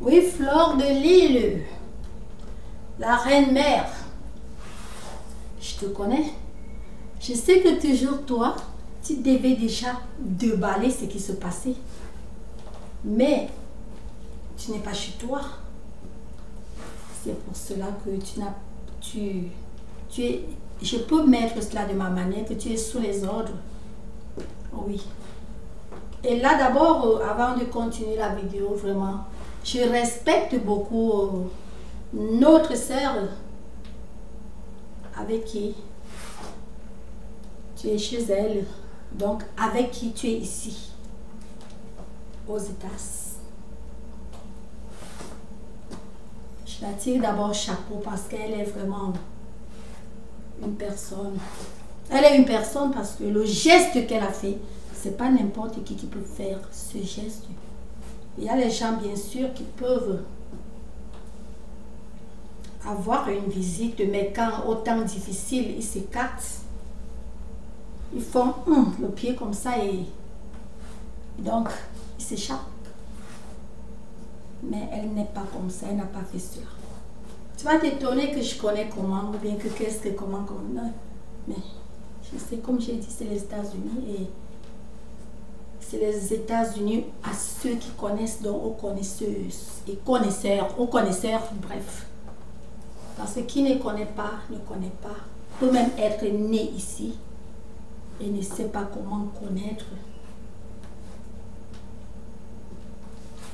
Oui, Fleur de Lille, la reine mère. Je te connais. Je sais que toujours toi, tu devais déjà déballer ce qui se passait. Mais tu n'es pas chez toi. C'est pour cela que tu es, je peux mettre cela de ma manière, que tu es sous les ordres. Oui. Et là d'abord, avant de continuer la vidéo, vraiment, je respecte beaucoup notre sœur avec qui tu es chez elle, donc avec qui tu es ici, aux États. Je la tire d'abord chapeau parce qu'elle est vraiment une personne. Elle est une personne parce que le geste qu'elle a fait, c'est pas n'importe qui peut faire ce geste. Il y a les gens bien sûr qui peuvent avoir une visite, mais quand au temps difficile, ils s'écartent. Ils font le pied comme ça et donc ils s'échappent. Mais elle n'est pas comme ça, elle n'a pas fait cela. Tu vas t'étonner que je connais comment, ou bien que qu'est-ce que comment, non. Mais je sais, comme j'ai dit, c'est les États-Unis et c'est les États-Unis à ceux qui connaissent, donc aux connaisseuses et connaisseurs, aux connaisseurs, bref. Parce que qui ne connaît pas, peut même être né ici et ne sait pas comment connaître.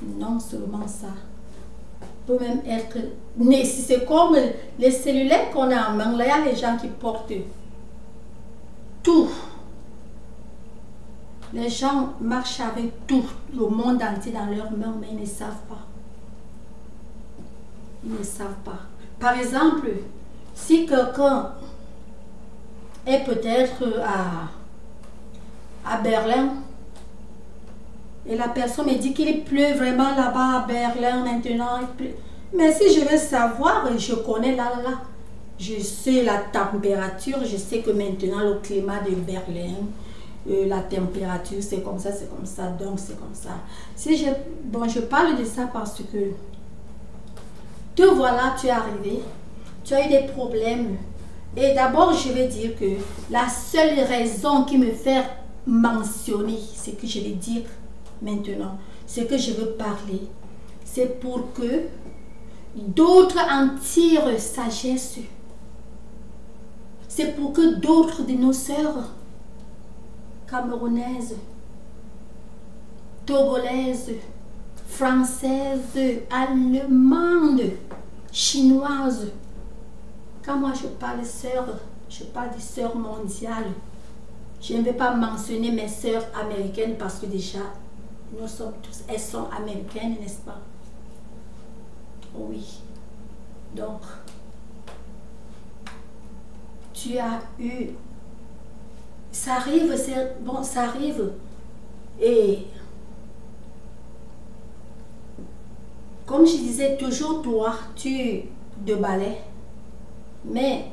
Non seulement ça, peut même être né. C'est comme les cellulaires qu'on a en main. Là, il y a les gens qui portent tout. Les gens marchent avec tout le monde entier dans leurs mains, mais ils ne savent pas. Ils ne savent pas. Par exemple, si quelqu'un est peut-être à Berlin, et la personne me dit qu'il pleut vraiment là-bas à Berlin maintenant. Mais si je veux savoir, je connais là. Je sais la température, je sais que maintenant le climat de Berlin, la température c'est comme ça, donc c'est comme ça. Si je parle de ça parce que te voilà, tu es arrivé, tu as eu des problèmes. Et d'abord, je vais dire que la seule raison qui me fait mentionner ce que je vais dire maintenant, ce que je veux parler, c'est pour que d'autres en tirent sagesse. C'est pour que d'autres de nos sœurs camerounaises, togolaises, françaises, allemandes, chinoises, quand moi je parle sœurs, je parle des sœurs mondiales. Je ne vais pas mentionner mes sœurs américaines parce que déjà, nous sommes tous, elles sont américaines, n'est-ce pas? Oui. Donc, tu as eu, ça arrive, bon, ça arrive. Et comme je disais, toujours toi, tu déballais. Mais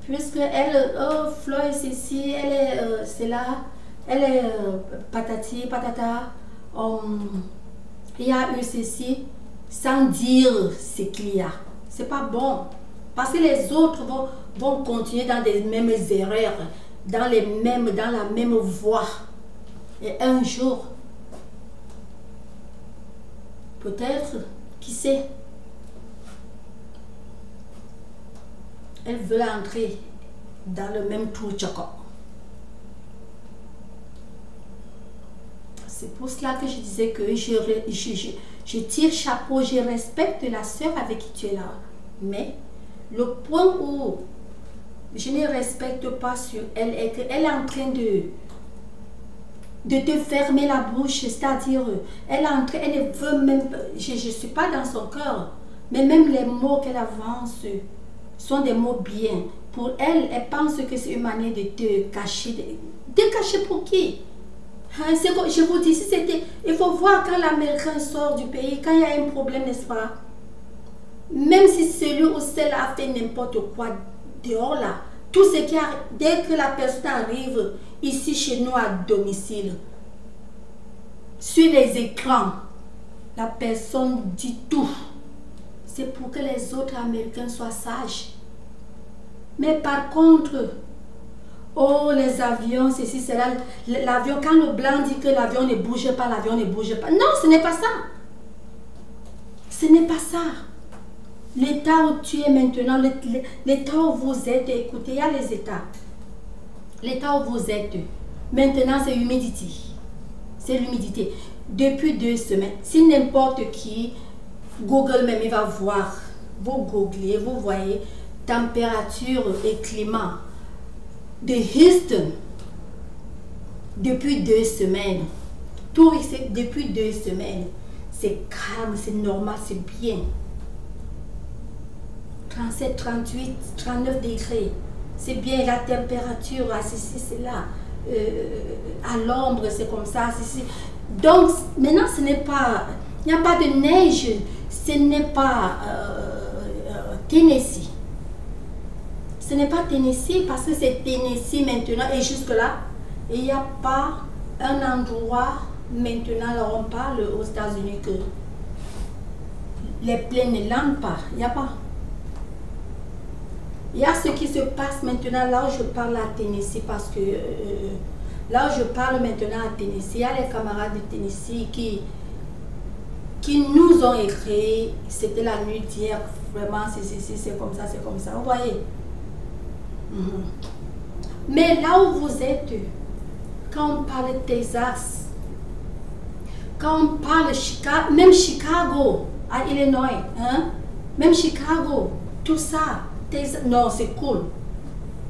puisque elle, Fleur c'est ici, elle est, c'est là, elle est patati, patata, il y a eu ceci, sans dire ce qu'il y a. C'est pas bon. Parce que les autres vont continuer dans les mêmes erreurs, dans la même voie. Et un jour, peut-être, qui sait, elles veulent entrer dans le même trou choco. C'est pour cela que je disais que je tire chapeau, je respecte la sœur avec qui tu es là. Mais le point où je ne respecte pas sur elle est qu'elle est en train de te fermer la bouche, c'est-à-dire elle ne veut même, je ne suis pas dans son cœur, mais même les mots qu'elle avance sont des mots bien. Pour elle, elle pense que c'est une manière de te cacher. De cacher pour qui? Hein, je vous dis, si c'était, il faut voir quand l'Américain sort du pays, quand il y a un problème, n'est-ce pas? Même si celui ou celle a fait n'importe quoi dehors là, tout ce qui arrive, dès que la personne arrive ici chez nous à domicile, sur les écrans, la personne dit tout. C'est pour que les autres Américains soient sages. Mais par contre, oh, les avions, ceci, cela, l'avion, quand le blanc dit que l'avion ne bouge pas, l'avion ne bouge pas. Non, ce n'est pas ça. Ce n'est pas ça. L'état où tu es maintenant, l'état où vous êtes, écoutez, il y a les états. L'état où vous êtes, maintenant c'est l'humidité. C'est l'humidité. Depuis 2 semaines, si n'importe qui, Google même, il va voir. Vous googlez, vous voyez, température et climat de Houston depuis 2 semaines. Tout ici, depuis 2 semaines. C'est calme, c'est normal, c'est bien. 37, 38, 39 degrés. C'est bien la température, ceci, c'est là. À l'ombre, c'est comme ça. Donc, maintenant, ce n'est pas... Il n'y a pas de neige. Ce n'est pas Tennessee. Ce n'est pas Tennessee parce que c'est Tennessee maintenant. Et jusque-là, il n'y a pas un endroit maintenant, là on parle aux États-Unis que les plaines ne landent pas. Il n'y a pas. Il y a ce qui se passe maintenant là où je parle à Tennessee parce que là où je parle maintenant à Tennessee, il y a les camarades de Tennessee qui nous ont écrit, c'était la nuit d'hier, vraiment c'est comme ça, vous voyez. Mais là où vous êtes, quand on parle de Texas, quand on parle de Chicago, même Chicago, à Illinois, hein? Même Chicago, tout ça, non, c'est cool.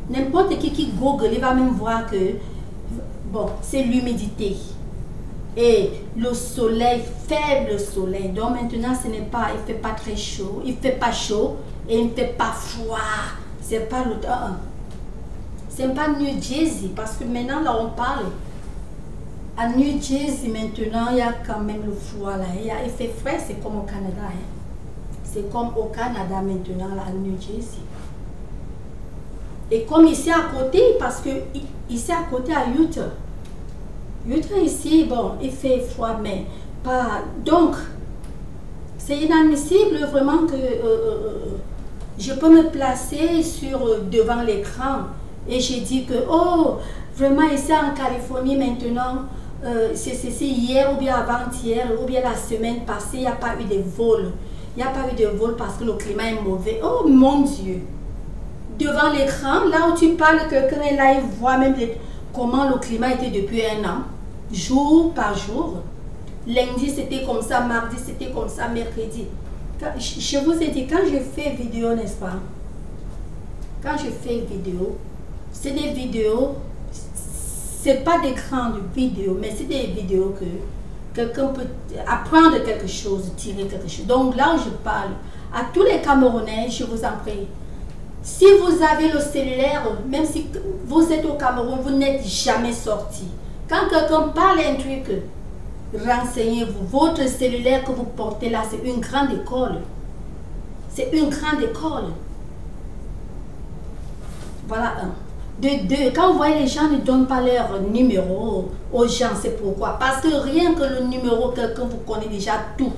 N'importe qui google, il va même voir que, bon, c'est l'humidité. Et le soleil, faible soleil. Donc maintenant, ce n'est pas, il ne fait pas très chaud, il ne fait pas chaud et il ne fait pas froid. C'est pas le temps. C'est pas New Jersey, parce que maintenant, là, on parle. À New Jersey, maintenant, il y a quand même le froid là. Il fait frais, c'est comme au Canada. Hein. C'est comme au Canada maintenant, là, à New Jersey. Et comme ici à côté, parce que ici à côté à Utah. Utah ici, bon, il fait froid, mais pas... Donc, c'est inadmissible vraiment que je peux me placer devant l'écran et j'ai dit que, oh, vraiment ici en Californie maintenant, c'est hier ou bien avant-hier ou bien la semaine passée, il n'y a pas eu de vol. Il n'y a pas eu de vol parce que le climat est mauvais. Oh mon Dieu! Devant l'écran, là où tu parles, quelqu'un est là, il voit même comment le climat était depuis 1 an, jour par jour. Lundi c'était comme ça, mardi c'était comme ça, mercredi. Je vous ai dit, quand je fais vidéo, n'est-ce pas? Quand je fais vidéo, c'est des vidéos, c'est pas des grandes vidéos, mais c'est des vidéos que quelqu'un peut apprendre quelque chose, tirer quelque chose. Donc là où je parle, à tous les Camerounais, je vous en prie, si vous avez le cellulaire, même si vous êtes au Cameroun, vous n'êtes jamais sorti. Quand quelqu'un parle un truc, renseignez-vous. Votre cellulaire que vous portez là, c'est une grande école. C'est une grande école. Voilà un. De 2, quand vous voyez les gens ne donnent pas leur numéro aux gens, c'est pourquoi? Parce que rien que le numéro, quelqu'un vous connaît déjà tout.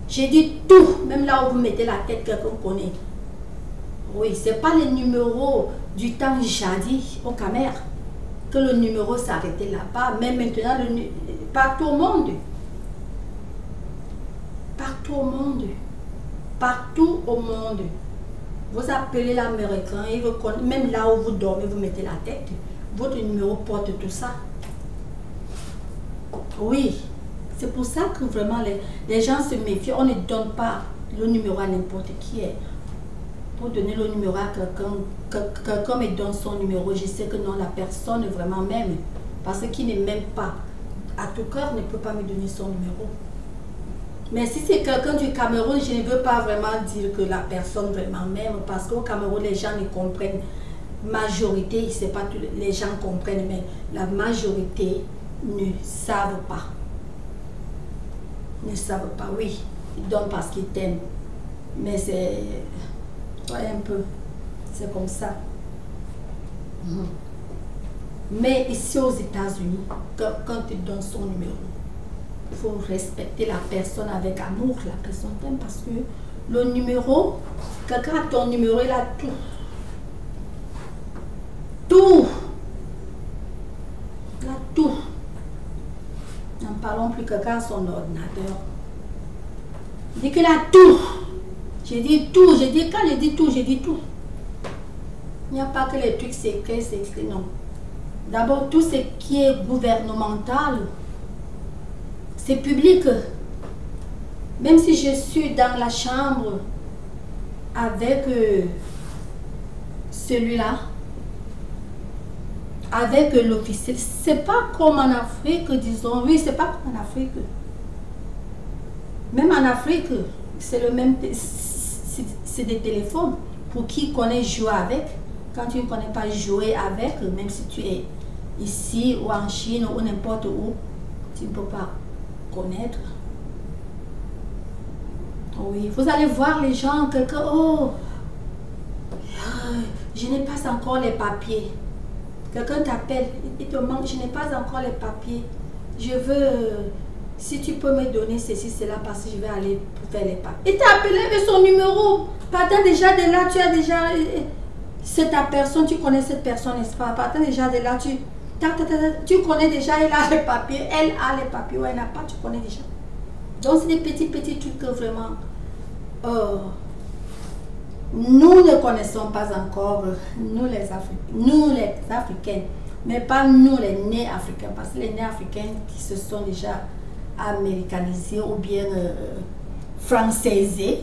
J'ai dit tout, même là où vous mettez la tête, quelqu'un connaît. Oui, c'est pas le numéro du temps jadis au Cameroun que le numéro s'arrêtait là-bas, mais maintenant, partout au monde. Partout au monde. Partout au monde. Vous appelez l'Américain, même là où vous dormez, vous mettez la tête. Votre numéro porte tout ça. Oui, c'est pour ça que vraiment les gens se méfient. On ne donne pas le numéro à n'importe qui. Pour donner le numéro à quelqu'un me donne son numéro, je sais que non, la personne vraiment m'aime. Parce qu'il ne m'aime pas. À tout cœur, ne peut pas me donner son numéro. Mais si c'est quelqu'un du Cameroun, je ne veux pas vraiment dire que la personne vraiment m'aime. Parce qu'au Cameroun, les gens ne comprennent. Majorité, c'est pas tous les gens comprennent, mais la majorité ne savent pas. Ne savent pas, oui. Ils donnent parce qu'ils t'aiment. Mais c'est... Ouais, un peu. C'est comme ça. Mais ici aux États-Unis, quand tu donnes son numéro, faut respecter la personne avec amour. La personne t'aime parce que le numéro, quelqu'un a ton numéro, il a tout. Tout. Il a tout. N'en parlons plus, quelqu'un a son ordinateur. Il dit qu'il a tout. J'ai dit tout. J'ai dit, quand je dis tout, j'ai dit tout. Il n'y a pas que les trucs secrets, non. D'abord, tout ce qui est gouvernemental, c'est public. Même si je suis dans la chambre avec celui-là, avec l'officier, c'est pas comme en Afrique, disons. Oui, c'est pas comme en Afrique. Même en Afrique, c'est le même, c'est des téléphones. Pour qui connaît jouer avec, quand tu ne connais pas jouer avec, même si tu es ici ou en Chine ou n'importe où, tu ne peux pas connaître. Oui, vous allez voir les gens, quelqu'un, oh, je n'ai pas encore les papiers. Quelqu'un t'appelle, il te manque, je n'ai pas encore les papiers. Je veux, si tu peux me donner ceci, cela, parce que je vais aller pour faire les papiers. Il t'a appelé avec son numéro. Partant déjà de là, tu as déjà, c'est ta personne, tu connais cette personne, n'est-ce pas? Partant déjà de là, tu connais déjà, il a les papiers, elle a les papiers, ou elle n'a pas, tu connais déjà. Donc c'est des petits trucs que vraiment, nous ne connaissons pas encore, nous les Africains, mais pas nous les nés africains, parce que les nés africains qui se sont déjà américanisés ou bien françaisés.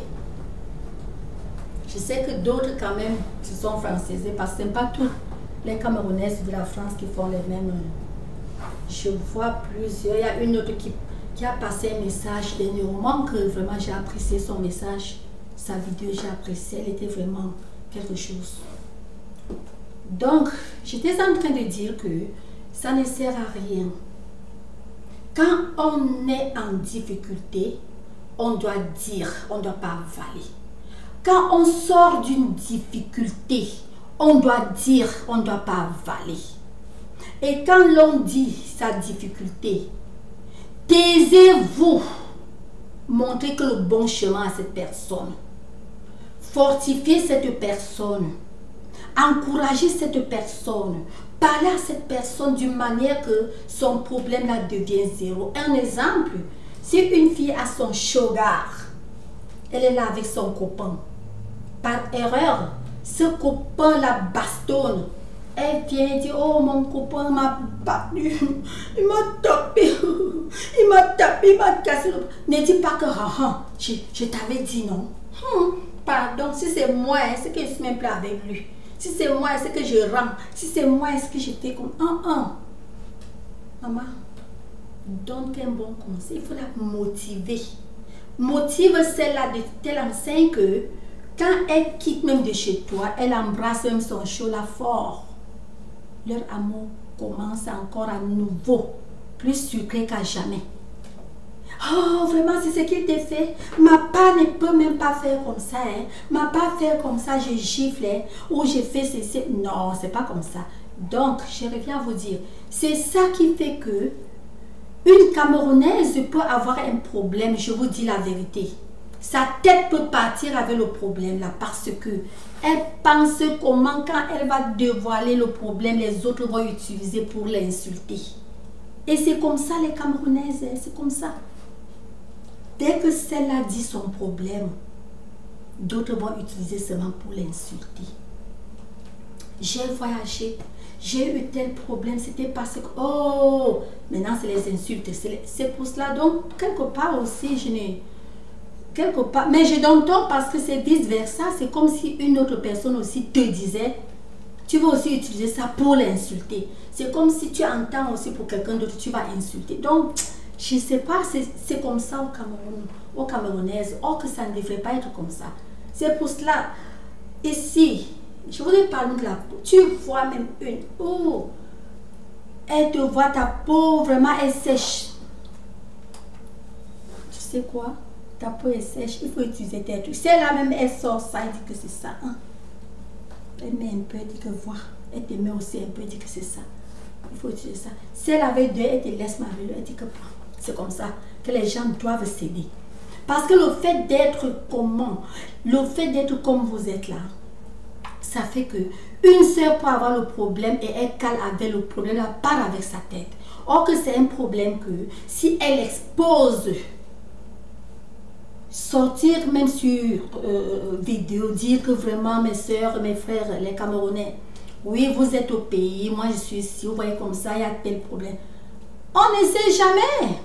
Je sais que d'autres quand même se sont françaisés, parce que ce n'est pas tous les Camerounaises de la France qui font les mêmes. Je vois plusieurs, il y a une autre qui a passé un message dernièrement que vraiment j'ai apprécié son message, sa vidéo, j'ai apprécié, elle était vraiment quelque chose. Donc, j'étais en train de dire que ça ne sert à rien. Quand on est en difficulté, on doit dire, on ne doit pas avaler. Quand on sort d'une difficulté, on doit dire, on ne doit pas avaler. Et quand l'on dit sa difficulté, taisez-vous, montrez que le bon chemin à cette personne. Fortifiez cette personne. Encouragez cette personne. Parlez à cette personne d'une manière que son problème là devient zéro. Un exemple, si une fille a son sugar, elle est là avec son copain. Par erreur, ce copain la bastonne. Elle vient dire, oh mon copain m'a battu, il m'a tapé, il m'a cassé. Ne dis pas que je t'avais dit non. Pardon, si c'est moi, c'est que je suis même plus avec lui. Si c'est moi, c'est que je rends. Si c'est moi, est-ce que j'étais comme Maman, donne un bon conseil, il faut la motiver. Motive celle-là de telle enseigne que quand elle quitte même de chez toi, elle embrasse même son chocolat fort. Leur amour commence encore à nouveau, plus sucré qu'à jamais. Oh, vraiment, c'est ce qu'il t'a fait. Ma part ne peut même pas faire comme ça. Hein. Ma part faire comme ça, je gifle. Hein. Ou je fais ceci. Non, c'est pas comme ça. Donc, je reviens à vous dire, c'est ça qui fait que une Camerounaise peut avoir un problème, je vous dis la vérité. Sa tête peut partir avec le problème là parce que elle pense comment quand elle va dévoiler le problème, les autres vont utiliser pour l'insulter. Et c'est comme ça les Camerounaises, c'est comme ça. Dès que celle-là dit son problème, d'autres vont utiliser seulement pour l'insulter. J'ai voyagé, j'ai eu tel problème, c'était parce que, oh, maintenant c'est les insultes, c'est pour cela. Donc, quelque part aussi, je n'ai, quelque part, mais je donne tort parce que c'est vice versa, c'est comme si une autre personne aussi te disait, tu vas aussi utiliser ça pour l'insulter. C'est comme si tu entends aussi pour quelqu'un d'autre, tu vas insulter. Donc, je ne sais pas, c'est comme ça au Cameroun, aux Camerounaises, or que ça ne devrait pas être comme ça. C'est pour cela, ici, je voudrais parler de la peau. Tu vois même une, oh, elle te voit ta peau, vraiment, elle sèche. Tu sais quoi? Ta peau est sèche, il faut utiliser tes trucs. Celle-là même, elle sort ça, elle dit que c'est ça. Hein? Elle met un peu, elle dit que voilà. Elle te met aussi un peu, elle dit que c'est ça. Il faut utiliser ça. Si elle avait deux, elle te laisse ma vélo, elle dit que prends. C'est comme ça que les gens doivent céder. Parce que le fait d'être comment, le fait d'être comme vous êtes là, ça fait que une sœur peut avoir le problème et elle cale avec le problème, elle part avec sa tête. Or que c'est un problème que si elle expose, sortir même sur vidéo, dire que vraiment mes sœurs, mes frères, les Camerounais, oui vous êtes au pays, moi je suis ici, vous voyez comme ça, il y a tel problème. On ne sait jamais.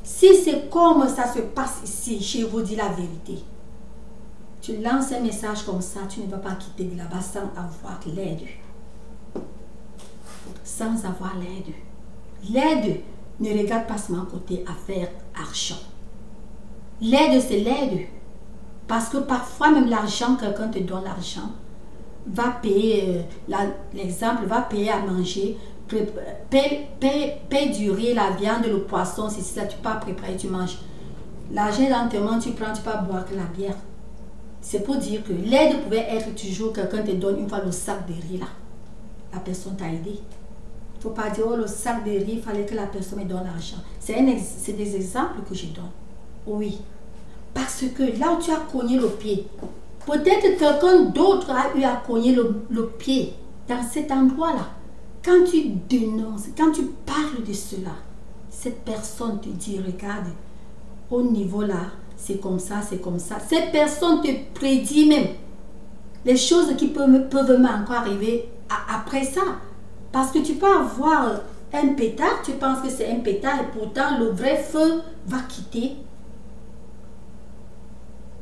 Si c'est comme ça se passe ici, je vous dis la vérité. Tu lances un message comme ça, tu ne vas pas quitter de là-bas sans avoir l'aide. Sans avoir l'aide. L'aide ne regarde pas seulement côté affaires, argent. L'aide, c'est l'aide. Parce que parfois, même l'argent, quelqu'un te donne l'argent, va payer, l'exemple, va payer à manger, paye du riz, la viande, le poisson, c'est ça, tu peux préparer, tu manges. L'argent dans tes mains, tu prends, tu peux boire que la bière. C'est pour dire que l'aide pouvait être toujours quelqu'un te donne une fois le sac de riz là. La personne t'a aidé. Il ne faut pas dire, oh le sac de riz, il fallait que la personne me donne l'argent. C'est des exemples que je donne. Oui. Parce que là où tu as cogné le pied, peut-être quelqu'un d'autre a eu à cogner le pied dans cet endroit-là. Quand tu dénonces, quand tu parles de cela, cette personne te dit, regarde, au niveau là, c'est comme ça, c'est comme ça. Cette personne te prédit même les choses qui peuvent même encore arriver après ça. Parce que tu peux avoir un pétard, tu penses que c'est un pétard et pourtant le vrai feu va quitter.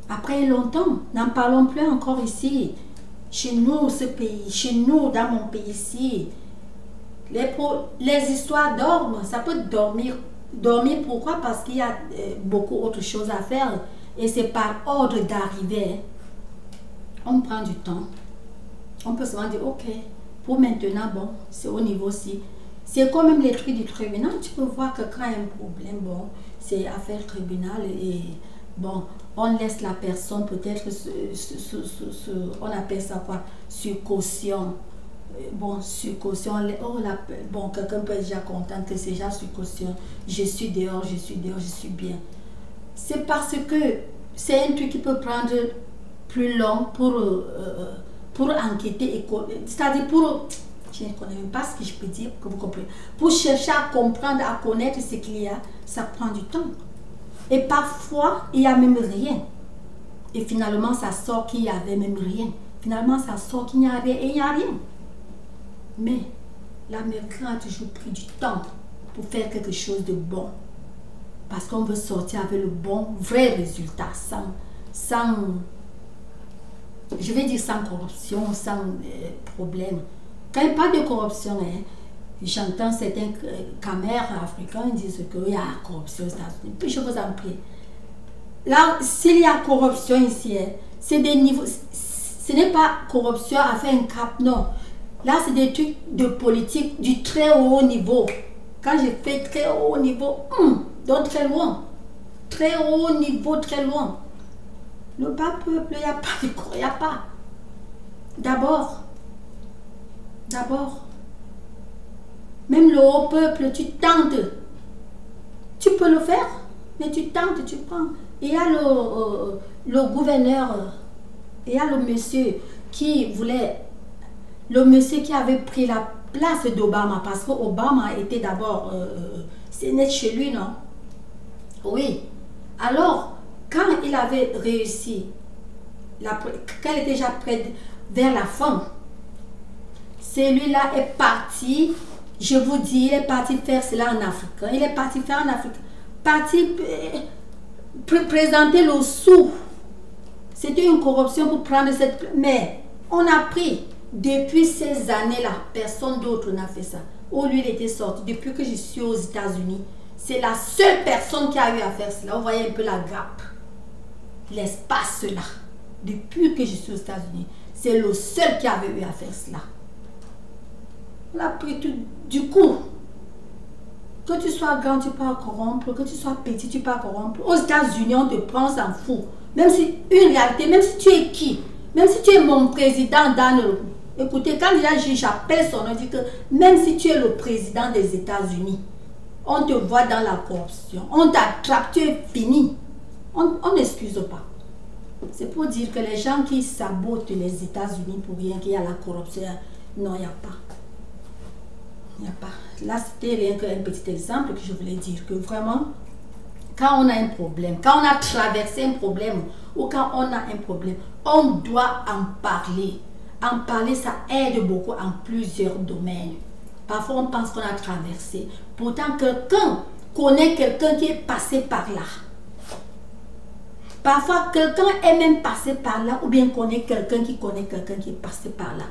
Après longtemps, n'en parlons plus encore ici. Chez nous, ce pays, chez nous, dans mon pays ici, les histoires dorment. Ça peut dormir. Dormir, pourquoi? Parce qu'il y a beaucoup autre choses à faire. Et c'est par ordre d'arrivée. On prend du temps. On peut se dire, ok, pour maintenant, bon, c'est au niveau-ci. C'est comme même les trucs du tribunal. Tu peux voir que quand il y a un problème, bon, c'est affaire tribunal et bon, on laisse la personne peut-être, on appelle ça quoi, sur caution. Bon, sur caution, oh, bon, quelqu'un peut être déjà content que c'est déjà sur caution. Je suis dehors, je suis dehors, je suis bien. C'est parce que c'est un truc qui peut prendre plus long pour enquêter, c'est-à-dire pour, je ne connais même pas ce que je peux dire, que vous comprenez. Pour chercher à comprendre, à connaître ce qu'il y a, ça prend du temps. Et parfois, il n'y a même rien. Et finalement, ça sort qu'il n'y avait même rien. Finalement, ça sort qu'il n'y a rien et il n'y a rien. Mais l'Américain a toujours pris du temps pour faire quelque chose de bon. Parce qu'on veut sortir avec le bon, vrai résultat, sans je vais dire sans corruption, sans problème. Quand il parle de corruption, hein, j'entends certains caméras africains disent qu'il y a corruption aux États-Unis. Puis je vous en prie. Là, s'il y a corruption ici, hein, c'est des niveaux. Ce n'est pas corruption à faire un cap, non. Là, c'est des trucs de politique du très haut niveau. Quand je fais très haut niveau, donc très loin. Très haut niveau, très loin. Le bas peuple, il n'y a pas de quoi, il n'y a pas. D'abord, même le haut peuple, tu tentes. Tu peux le faire, mais tu tentes, tu prends. Il y a le gouverneur, il y a le monsieur qui voulait, le monsieur qui avait pris la place d'Obama, parce qu'Obama était d'abord, c'est net chez lui, non? Oui. Alors, quand il avait réussi, quand il était déjà près vers la fin, celui-là est parti, je vous dis, il est parti faire cela en Afrique. Il est parti faire en Afrique. Parti présenter le sou. C'était une corruption pour prendre cette... Mais on a pris, depuis ces années-là, personne d'autre n'a fait ça. Où lui, il était sorti. Depuis que je suis aux États-Unis, c'est la seule personne qui a eu à faire cela. Vous voyez un peu la grappe. L'espace là. Depuis que je suis aux États-Unis, c'est le seul qui avait eu à faire cela. On a pris tout. Du coup, que tu sois grand, tu peux corrompre. Que tu sois petit, tu peux corrompre. Aux États-Unis, on te prend, on s'en fout. Même si, une réalité, même si tu es qui, même si tu es mon président dans le... Écoutez, quand il y a un juge, j'appelle son nom, dit que même si tu es le président des États-Unis, on te voit dans la corruption, on t'attrape, tu es fini. On n'excuse pas. C'est pour dire que les gens qui sabotent les États-Unis pour rien qu'il y a la corruption, non, il n'y a pas. Il n'y a pas. Là, c'était rien qu'un petit exemple que je voulais dire, que vraiment, quand on a un problème, quand on a traversé un problème, ou quand on a un problème, on doit en parler. En parler, ça aide beaucoup en plusieurs domaines. Parfois, on pense qu'on a traversé. Pourtant, quelqu'un connaît quelqu'un qui est passé par là. Parfois, quelqu'un est même passé par là, ou bien connaît quelqu'un qui est passé par là.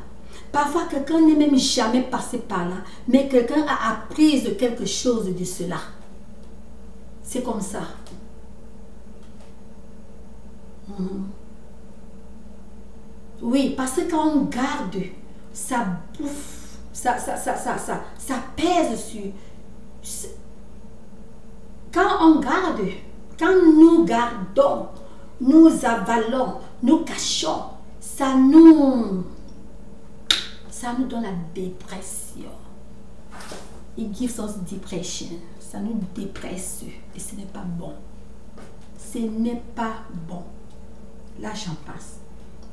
Parfois, quelqu'un n'est même jamais passé par là, mais quelqu'un a appris quelque chose de cela. C'est comme ça. Oui, parce que quand on garde, ça bouffe, ça pèse sur... Quand on garde, quand nous gardons, nous avalons, nous cachons, ça nous donne la dépression. It gives us depression. Ça nous dépresse et ce n'est pas bon. Ce n'est pas bon. Là, j'en passe.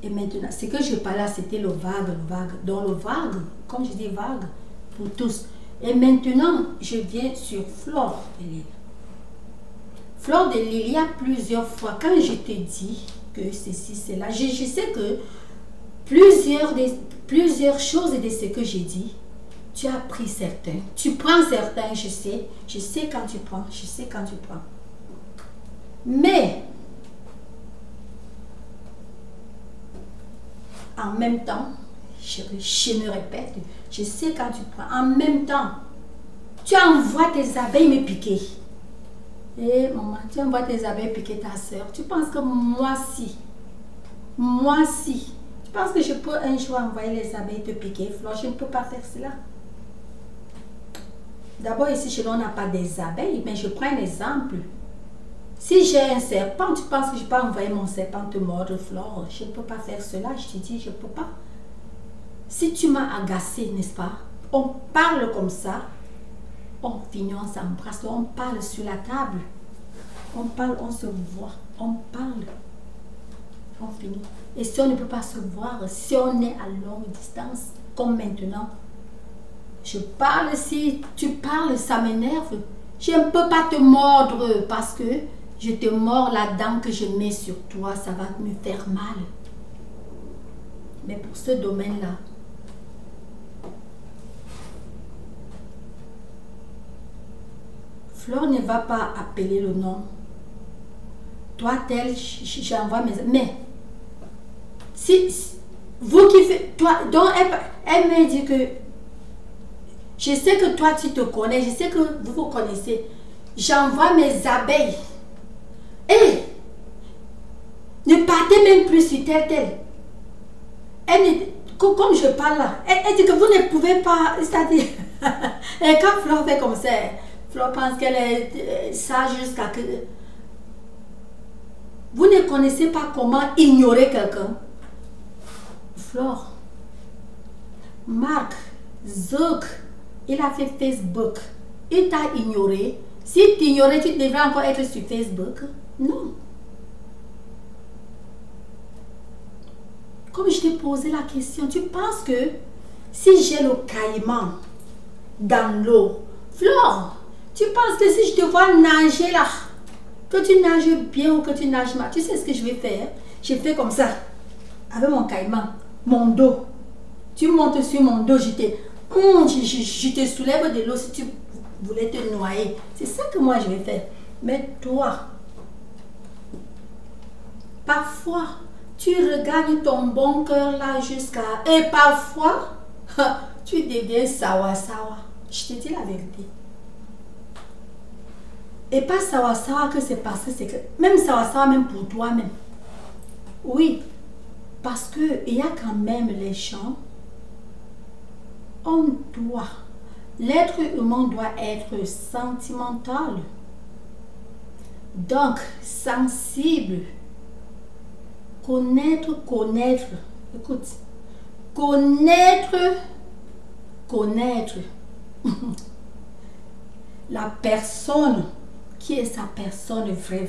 Et maintenant, ce que je parlais, c'était le vague. Donc le vague, comme je dis vague, pour tous. Et maintenant, je viens sur Fleur de Lys. Fleur de Lys, il y a plusieurs fois, quand je te dis que ceci, cela, je sais que plusieurs choses de ce que j'ai dit, tu as pris certains. Tu prends certains, je sais quand tu prends, je sais quand tu prends. Mais, en même temps, je me répète, je sais quand tu prends. En même temps, tu envoies tes abeilles me piquer. Eh maman, tu envoies tes abeilles piquer ta soeur. Tu penses que moi si, tu penses que je peux un jour envoyer les abeilles te piquer, Flore? Je ne peux pas faire cela. D'abord, ici, chez nous, on n'a pas des abeilles, mais je prends un exemple. Si j'ai un serpent, tu penses que je peux envoyer mon serpent te mordre, Flore? Je ne peux pas faire cela, je te dis, je ne peux pas. Si tu m'as agacé, n'est-ce pas? On parle comme ça, on finit, on s'embrasse, on parle sur la table. On parle, on se voit, on parle. On finit. Et si on ne peut pas se voir, si on est à longue distance, comme maintenant, je parle, si tu parles, ça m'énerve. Je ne peux pas te mordre parce que je te mords la dent que je mets sur toi, ça va me faire mal. Mais pour ce domaine-là, Flore ne va pas appeler le nom. Toi, tel, j'envoie mes... Mais, si vous qui faites... Toi, donc, elle me dit que... Je sais que toi, tu te connais. Je sais que vous vous connaissez. J'envoie mes abeilles. Et ne partez même plus sur tel. Comme je parle là, elle dit que vous ne pouvez pas... C'est-à-dire... Et quand Flore fait comme ça, Flore pense qu'elle est sage jusqu'à que... Vous ne connaissez pas comment ignorer quelqu'un. Flore, Mark Zuck, il a fait Facebook. Il t'a ignoré. Si tu ignorais, tu devrais encore être sur Facebook. Non. Comme je t'ai posé la question, tu penses que si j'ai le caïman dans l'eau, Flore, tu penses que si je te vois nager là, que tu nages bien ou que tu nages mal, tu sais ce que je vais faire? Je fais comme ça, avec mon caïman, mon dos. Tu montes sur mon dos, je te soulève de l'eau si tu voulais te noyer. C'est ça que moi je vais faire. Mais toi, parfois, tu regagnes ton bon cœur là jusqu'à... Et parfois, tu deviens sawa. Je te dis la vérité. Et pas sawa que c'est passé, c'est que... Même sawa, même pour toi-même. Oui. Parce qu'il y a quand même les gens... On doit... L'être humain doit être sentimental. Donc, sensible. Connaître. Écoute. Connaître. la personne qui est sa personne vraie.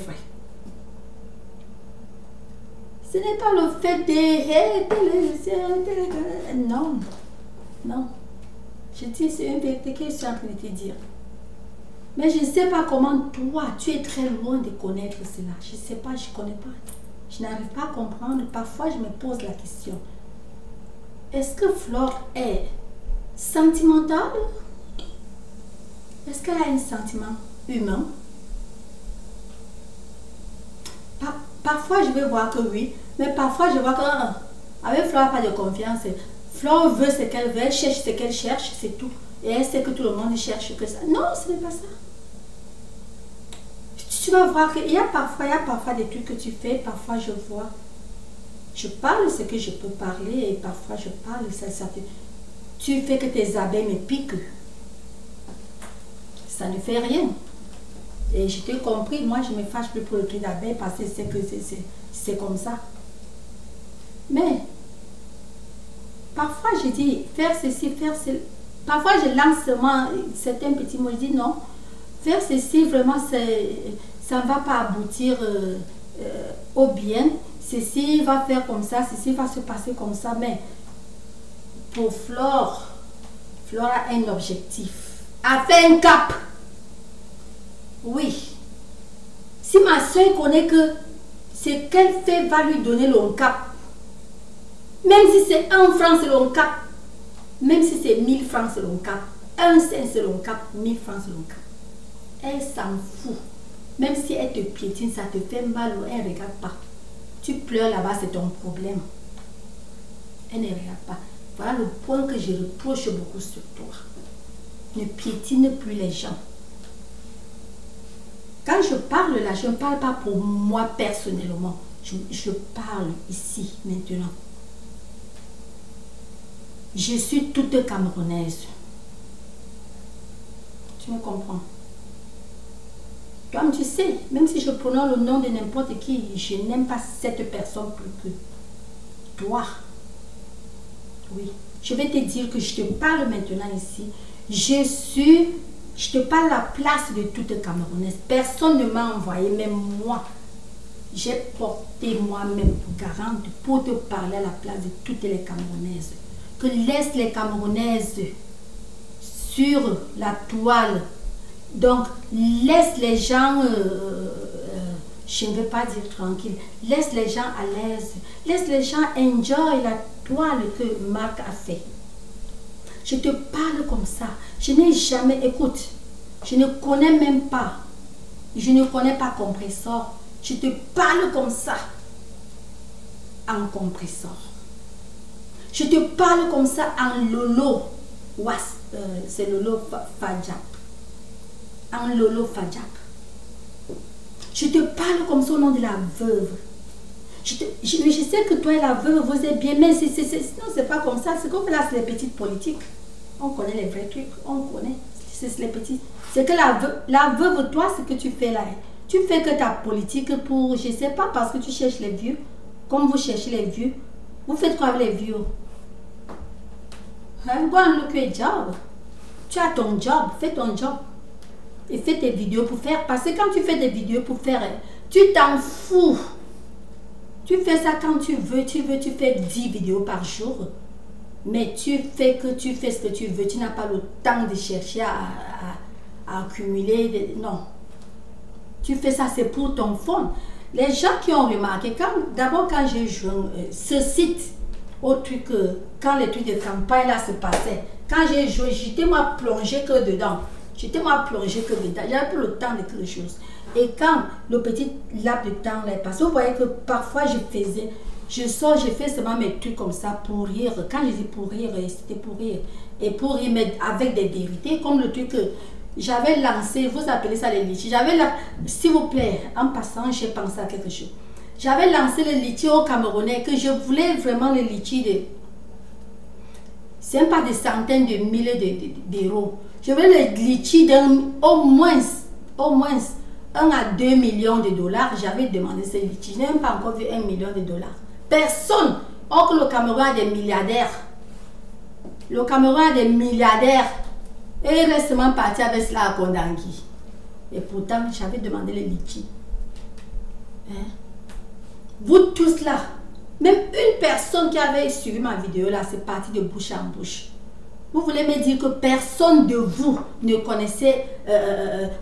Ce n'est pas le fait de... Non. Je dis, c'est une vérité que je suis en train de te dire. Mais je ne sais pas comment toi, tu es très loin de connaître cela. Je ne sais pas, je ne connais pas. Je n'arrive pas à comprendre. Parfois, je me pose la question. Est-ce que Flore est sentimentale? Est-ce qu'elle a un sentiment humain? Parfois, je vais voir que oui. Mais parfois, je vois qu'avec Flore, pas de confiance. Flore veut ce qu'elle veut, elle cherche ce qu'elle cherche, c'est tout. Et elle sait que tout le monde cherche que ça. Non, ce n'est pas ça. Tu vas voir qu'il y a parfois des trucs que tu fais, parfois je vois. Je parle ce que je peux parler et parfois je parle, tu fais que tes abeilles me piquent. Ça ne fait rien. Et je t'ai compris, moi je me fâche plus pour le truc d'abeille parce que c'est comme ça. Mais, parfois je dis, faire ceci, faire cela. Parfois je lance seulement certains petits mots, je dis non, faire ceci vraiment ça ne va pas aboutir au bien. Ceci va faire comme ça, ceci va se passer comme ça. Mais pour Flore a un objectif. A fait un cap. Oui. Si ma soeur connaît que ce qu'elle fait va lui donner le cap. Même si c'est 1 franc, c'est le cap. Même si c'est 1000 francs, c'est le cap. 1 cent, c'est le cap. 1000 francs, c'est le cap. Elle s'en fout. Même si elle te piétine, ça te fait mal ou elle ne regarde pas. Tu pleures là-bas, c'est ton problème. Elle ne regarde pas. Voilà le point que je reproche beaucoup sur toi. Ne piétine plus les gens. Quand je parle là, je ne parle pas pour moi personnellement. Je parle ici, maintenant. Je suis toute camerounaise. Tu me comprends? Toi, tu sais, même si je prononce le nom de n'importe qui, je n'aime pas cette personne plus que toi. Oui. Je vais te dire que je te parle maintenant ici. Je te parle à la place de toute Camerounaise. Personne ne m'a envoyé, même moi. J'ai porté moi-même garante pour te parler à la place de toutes les Camerounaises. Que laisse les Camerounaises sur la toile. Donc, laisse les gens, je ne veux pas dire tranquille, laisse les gens à l'aise, laisse les gens enjoy la toile que Marc a fait. Je te parle comme ça. Je n'ai jamais, écoute, je ne connais même pas, je ne connais pas compressor. Je te parle comme ça, en compressor. Je te parle comme ça en Lolo, c'est Lolo Fadjap. En Lolo Fadjap. Je te parle comme ça au nom de la veuve. Je sais que toi et la veuve, vous êtes bien, mais sinon c'est pas comme ça. C'est comme là, c'est les petites politiques. On connaît les vrais trucs, on connaît. C'est les petits. C'est que la veuve, toi, ce que tu fais là, tu fais que ta politique pour, je sais pas, parce que tu cherches les vieux. Comme vous cherchez les vieux, vous faites quoi avec les vieux? Go and look your job. Tu as ton job, fais ton job. Et fais tes vidéos pour faire. Parce que quand tu fais des vidéos pour faire, tu t'en fous. Tu fais ça quand tu veux, tu fais 10 vidéos par jour. Mais tu fais ce que tu veux. Tu n'as pas le temps de chercher à accumuler. Non. Tu fais ça, c'est pour ton fond. Les gens qui ont remarqué, d'abord quand j'ai joué ce site, au truc, quand les trucs de campagne là se passaient, quand j'ai joué, j'étais moi plongé que dedans. J'étais moi plongé que dedans. J'avais plus le temps de quelque chose. Et quand le petit laps de temps là est passé, vous voyez que parfois je fais seulement mes trucs comme ça pour rire. Quand je dis pour rire, c'était pour rire. Et pour rire, mais avec des vérités, comme le truc que j'avais lancé, vous appelez ça les litchis. S'il vous plaît, en passant, j'ai pensé à quelque chose. J'avais lancé le litchi au Camerounais, que je voulais vraiment le litchi de... C'est pas des centaines de milliers d'euros. Je voulais le litchi d'au moins 1 à 2 millions de dollars. J'avais demandé ce litchi. Je n'ai même pas encore vu 1 million de dollars. Personne. Or que le Cameroun a des milliardaires. Le Cameroun a des milliardaires. Et récemment parti avec cela à Kondangui. Et pourtant, j'avais demandé le litchi. Hein? Vous tous là, même une personne qui avait suivi ma vidéo là, c'est parti de bouche en bouche. Vous voulez me dire que personne de vous ne connaissait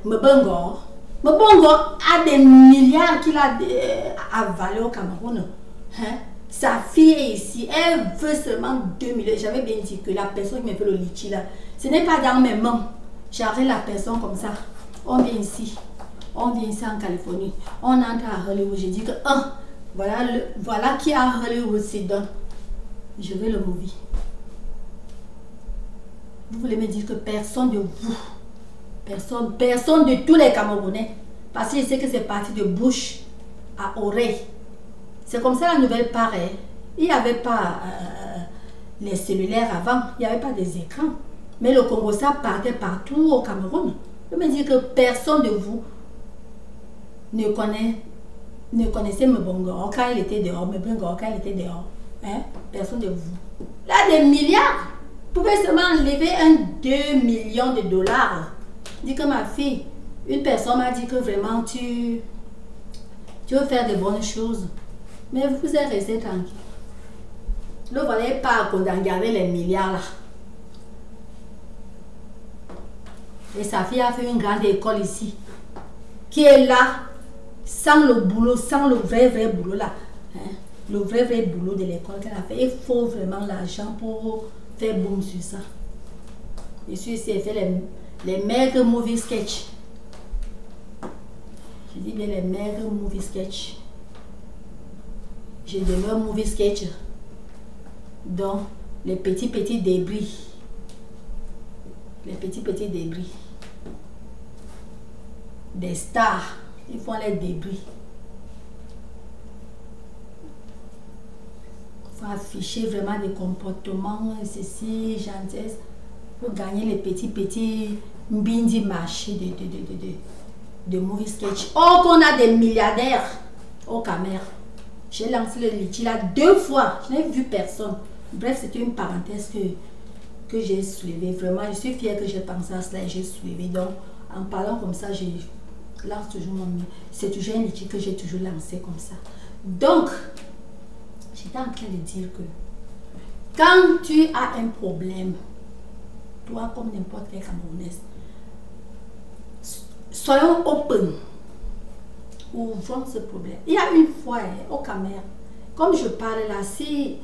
Mbongo? Mbongo a des milliards qu'il a avalé au Cameroun. Hein? Sa fille est ici, elle veut seulement 2 millions. J'avais bien dit que la personne qui me fait le litchi là, ce n'est pas dans mes mains. J'arrête la personne comme ça. On vient ici en Californie. On entre à Hollywood. J'ai dit que voilà qui a Hollywood, c'est donc je vais le movie. Vous voulez me dire que personne de vous, personne de tous les Camerounais, parce que je sais que c'est parti de bouche à oreille. C'est comme ça la nouvelle paraît. Il n'y avait pas les cellulaires avant, il n'y avait pas des écrans. Mais le Congo, ça partait partout au Cameroun. Je me dis que personne de vous ne connaissait Mbongo quand il était dehors, Mbongo quand il était dehors. Hein? Personne de vous. Là, des milliards. Vous pouvez seulement enlever 2 millions de dollars. Dis que ma fille, une personne m'a dit que vraiment tu veux faire de bonnes choses. Mais vous êtes resté tranquille. Ne voulez pas qu'on avec les milliards là. Et sa fille a fait une grande école ici. Qui est là, sans le boulot, sans le vrai boulot là. Hein? Le vrai boulot de l'école qu'elle a fait. Il faut vraiment l'argent pour faire boom sur ça. Je suis ici, elle fait les maigres movie sketch. Je dis bien les maigres movie sketch. J'ai de leurs movie sketch. Donc, les petits débris. Les petits débris. Des stars, ils font les débris. Il faut afficher vraiment des comportements, ceci, gentillesse, pour gagner les petits mbindi marché de movie sketch. Oh, qu'on a des milliardaires au Cameroun. J'ai lancé le litchi là 2 fois. Je n'ai vu personne. Bref, c'était une parenthèse que j'ai soulevée. Vraiment, je suis fière que j'ai pensé à cela et j'ai soulevé. Donc, en parlant comme ça, je lance toujours mon... C'est toujours un litchi que j'ai toujours lancé comme ça. Donc, j'étais en train de dire que quand tu as un problème, toi comme n'importe quel Camerounaise, soyons open. Ouvrons ce problème. Il y a une fois au Cameroun, comme je parle là, si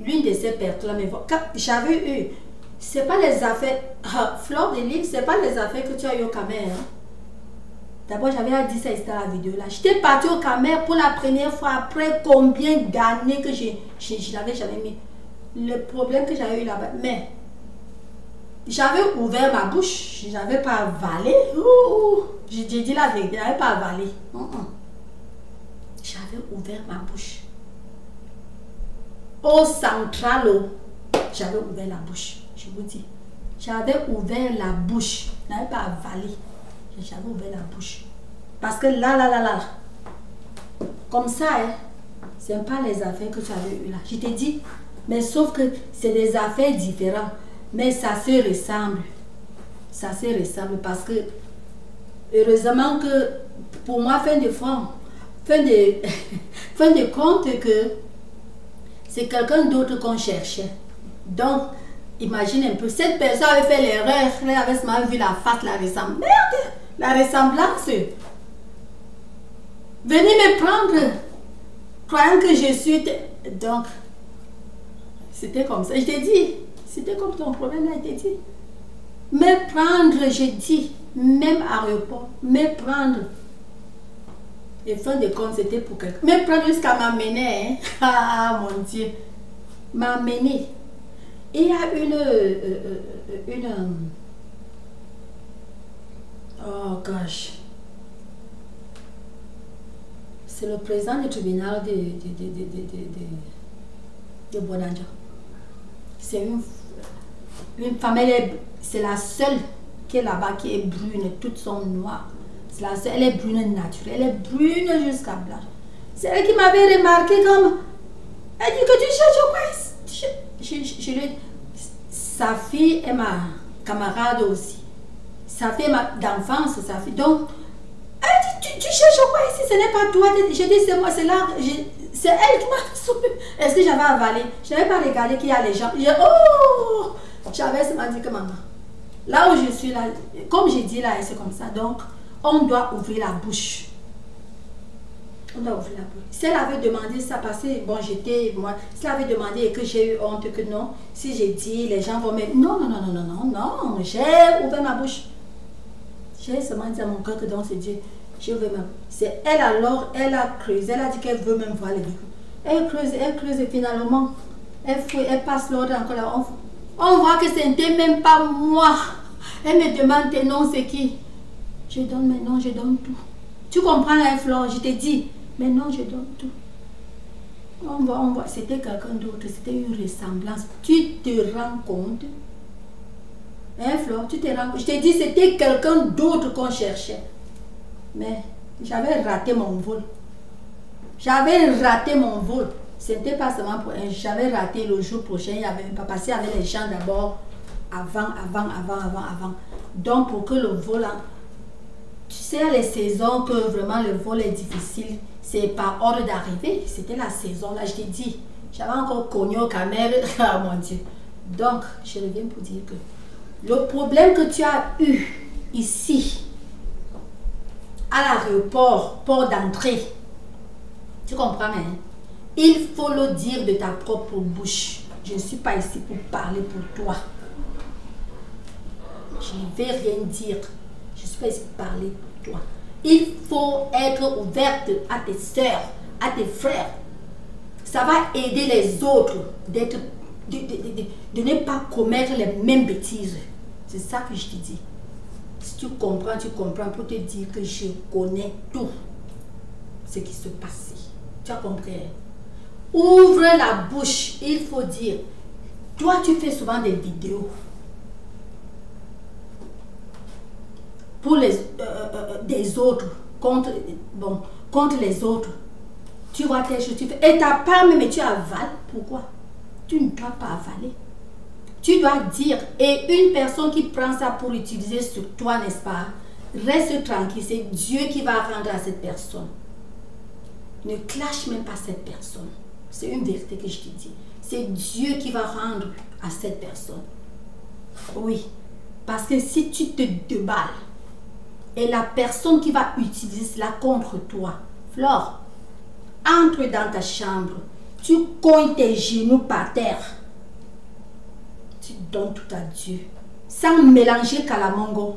l'une de ces personnes me voit, j'avais eu, c'est pas les affaires, Fleur de Lys, c'est pas les affaires que tu as eu au Cameroun. Hein? D'abord, j'avais dit ça dans la vidéo là. J'étais partie au Cameroun pour la première fois après combien d'années que je l'avais jamais mis. Le problème que j'avais eu là-bas, mais j'avais ouvert ma bouche, je n'avais pas avalé. J'ai dit la vérité, je n'avais pas avalé. J'avais ouvert ma bouche. Au central, j'avais ouvert la bouche. Je vous dis, j'avais ouvert la bouche, je n'avais pas avalé. J'avais ouvert la bouche. Parce que là, comme ça, hein, ce n'est pas les affaires que tu avais eues là. Je t'ai dit, mais sauf que c'est des affaires différentes. Mais ça se ressemble. Ça se ressemble parce que, heureusement que, pour moi, fin de compte que c'est quelqu'un d'autre qu'on cherchait. Donc, imagine un peu, cette personne avait fait l'erreur, elle avait seulement vu la face, la ressemblance. Merde, la ressemblance. Venez me prendre, croyant que je suis... Donc, c'était comme ça. Je t'ai dit, c'était comme ton problème a été dit. Me prendre, je dis, même à aéroport, me prendre. Et fin de compte, c'était pour quelqu'un. Me prendre jusqu'à m'amener. Hein? Ah, mon Dieu. M'amener. Et il y a une... Oh, gosh. C'est le président du tribunal de Bonanjo. C'est une femme, c'est la seule qui est là-bas, qui est brune, toutes sont noires. C'est la seule, elle est brune naturelle, elle est brune jusqu'à blanche. C'est elle qui m'avait remarqué comme... Elle dit que tu cherches quoi? Je lui... Sa fille, elle m'a camarades aussi. Ça fait d'enfance, ça fait. Donc, elle dit, tu cherches quoi ici? Ce n'est pas toi. Je dis, c'est moi, c'est là. C'est elle qui m'a sauvé. Est-ce que j'avais avalé? Je n'avais pas regardé qu'il y a les gens. Oh! J'avais seulement dit que maman. Là où je suis là, comme j'ai dit là, c'est comme ça. Donc, on doit ouvrir la bouche. On doit ouvrir la bouche. Si elle avait demandé ça, parce que bon, j'étais, moi, si elle avait demandé et que j'ai eu honte, que non, si j'ai dit, les gens vont me. Non, non, non, non, non, non, non, j'ai ouvert ma bouche. J'ai seulement dit à mon cœur que dans c'est Dieu. J'ai ouvert ma bouche. C'est elle alors, elle a creusé, elle a dit qu'elle veut même voir les vidéos. Elle creuse et finalement, elle fouille, elle passe l'ordre encore là. On voit que ce n'était même pas moi. Elle me demande tes noms, c'est qui? Je donne mes noms, je donne tout. Tu comprends, hein, Flore? Je t'ai dit, mais non, je donne tout. On voit, c'était quelqu'un d'autre, c'était une ressemblance. Tu te rends compte? Hein, Flore, tu te rends compte? Je t'ai dit, c'était quelqu'un d'autre qu'on cherchait. Mais j'avais raté mon vol. J'avais raté mon vol. Ce n'était pas seulement pour un. J'avais raté le jour prochain. Il n'y avait pas passé avec les gens d'abord. Avant. Donc, pour que le vol. Tu sais, les saisons que vraiment le vol est difficile, c'est par ordre d'arrivée. C'était la saison là, je t'ai dit. J'avais encore cogné au camel. Ah mon Dieu. Donc, je reviens pour dire que le problème que tu as eu ici, à l'aéroport, port d'entrée, tu comprends, hein? Il faut le dire de ta propre bouche. Je ne suis pas ici pour parler pour toi. Je ne vais rien dire. Je ne suis pas ici pour parler pour toi. Il faut être ouverte à tes soeurs, à tes frères. Ça va aider les autres de ne pas commettre les mêmes bêtises. C'est ça que je te dis. Si tu comprends pour te dire que je connais tout ce qui se passe. Tu as compris? Ouvre la bouche, il faut dire. Toi, tu fais souvent des vidéos pour des autres, contre les autres. Tu vois tes choses, tu fais. Et ta part, mais tu avales. Pourquoi? Tu ne dois pas avaler. Tu dois dire. Et une personne qui prend ça pour utiliser sur toi, n'est-ce pas? Reste tranquille, c'est Dieu qui va rendre à cette personne. Ne clash même pas cette personne. C'est une vérité que je te dis. C'est Dieu qui va rendre à cette personne. Oui. Parce que si tu te déballes et la personne qui va utiliser cela contre toi, Flore, entre dans ta chambre, tu cognes tes genoux par terre, tu donnes tout à Dieu, sans mélanger Kalamongo.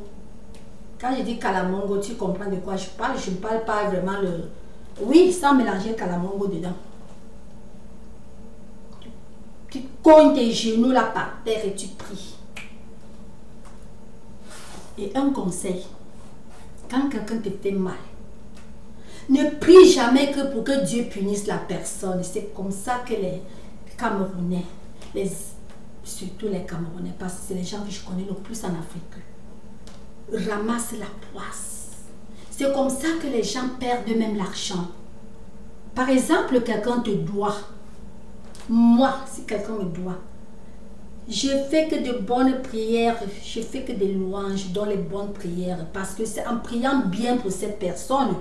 Quand je dis Kalamongo, tu comprends de quoi je parle. Je ne parle pas vraiment le... Oui, sans mélanger Kalamongo dedans. Tu cognes tes genoux là par terre et tu pries. Et un conseil, quand quelqu'un te fait mal, ne prie jamais que pour que Dieu punisse la personne. C'est comme ça que les Camerounais, surtout les Camerounais, parce que c'est les gens que je connais le plus en Afrique, ramassent la poisse. C'est comme ça que les gens perdent eux-mêmes l'argent. Par exemple, quelqu'un te doit. Moi, si quelqu'un me doit, je fais que de bonnes prières, je fais que des louanges dans les bonnes prières, parce que c'est en priant bien pour cette personne,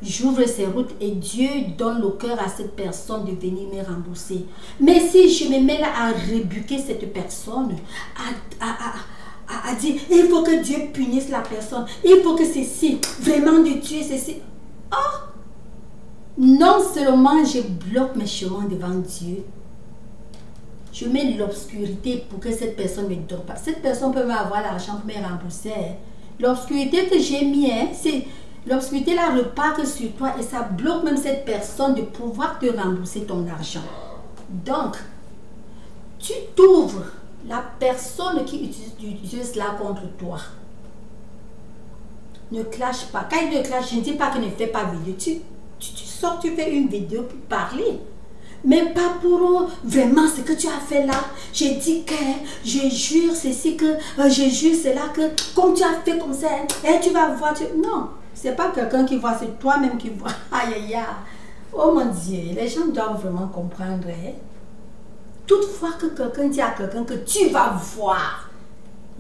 j'ouvre ses routes et Dieu donne le cœur à cette personne de venir me rembourser. Mais si je me mets là à rebuquer cette personne, à dire, il faut que Dieu punisse la personne, il faut que ceci, vraiment de Dieu, ceci. Oh! Non seulement je bloque mes chemins devant Dieu, je mets l'obscurité pour que cette personne ne me donne pas. Cette personne peut m'avoir l'argent pour me rembourser. L'obscurité que j'ai mis, c'est l'obscurité là repart sur toi et ça bloque même cette personne de pouvoir te rembourser ton argent. Donc, tu t'ouvres la personne qui utilise cela contre toi. Ne clash pas. Quand il te clash, je ne dis pas que ne fais pas vidéo. Tu sors, tu fais une vidéo pour parler. Mais pas pour vraiment ce que tu as fait là. J'ai dit que je jure ceci, que je jure cela, que comme tu as fait comme ça, et tu vas voir. Non, c'est pas quelqu'un qui voit, c'est toi-même qui vois. Aïe aïe aïe. Oh mon Dieu, les gens doivent vraiment comprendre. Toutefois que quelqu'un dit à quelqu'un que tu vas voir,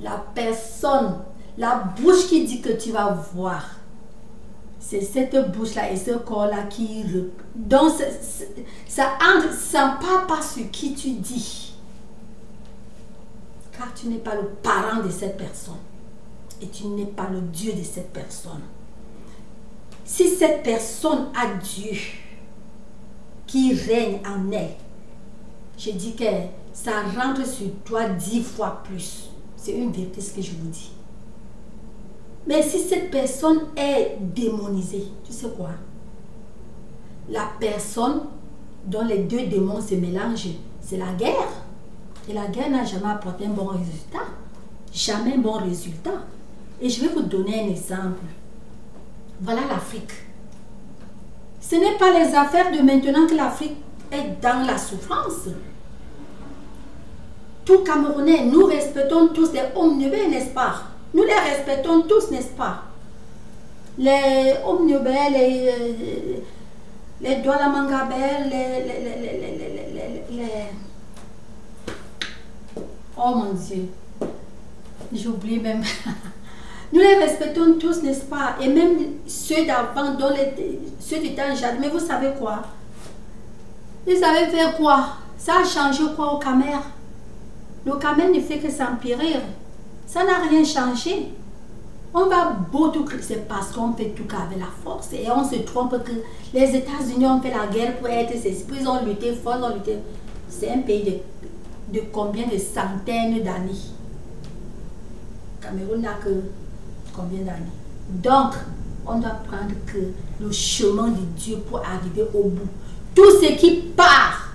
La personne, la bouche qui dit que tu vas voir, c'est cette bouche-là et ce corps-là qui... Donc, ça part pas sur qui tu dis. Car tu n'es pas le parent de cette personne. Et tu n'es pas le Dieu de cette personne. Si cette personne a Dieu qui règne en elle, je dis que ça rentre sur toi 10 fois plus. C'est une vérité ce que je vous dis. Mais si cette personne est démonisée, tu sais quoi? La personne dont les deux démons se mélangent, c'est la guerre. Et la guerre n'a jamais apporté un bon résultat. Jamais un bon résultat. Et je vais vous donner un exemple. Voilà l'Afrique. Ce n'est pas les affaires de maintenant que l'Afrique est dans la souffrance. Tout Camerounais, nous respectons tous les Omnibés, n'est-ce pas? Nous les respectons tous, n'est-ce pas? Les Omnibés, les Douala Mangabel, oh mon Dieu, j'oublie même. Nous les respectons tous, n'est-ce pas? Et même ceux d'avant, ceux du temps Jade, mais vous savez quoi? Ils savaient faire quoi? Ça a changé quoi au Camer? Le Camer ne fait que s'empirer. Ça n'a rien changé. On va beaucoup critiquer parce qu'on fait tout qu'avec la force. Et on se trompe que les États-Unis ont fait la guerre pour être ces esprits. Ils ont lutté fort, ils ont lutté. C'est un pays de combien de centaines d'années? Cameroun n'a que combien d'années? Donc, on doit prendre que le chemin de Dieu pour arriver au bout. Tout ce qui part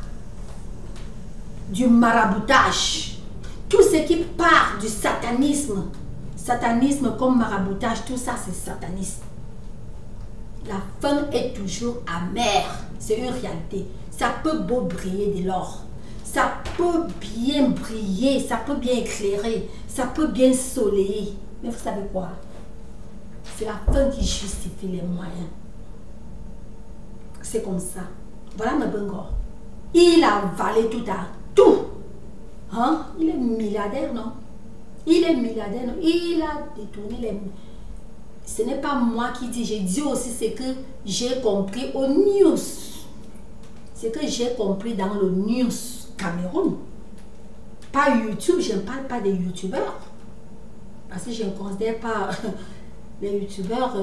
du maraboutage, tout ce qui part du satanisme, satanisme comme maraboutage, tout ça c'est satanisme. La fin est toujours amère, c'est une réalité. Ça peut beau briller de l'or, ça peut bien briller, ça peut bien éclairer, ça peut bien soleiller. Mais vous savez quoi? C'est la fin qui justifie les moyens. C'est comme ça. Voilà Mabengor. Il a avalé tout à tout. Hein? Il est milliardaire, non? Il est milliardaire, non? Il a détourné les... Ce n'est pas moi qui dis, j'ai dit aussi ce que j'ai compris au news. Ce que j'ai compris dans le news Cameroun. Pas YouTube, je ne parle pas des youtubeurs. Parce que je ne considère pas les youtubeurs,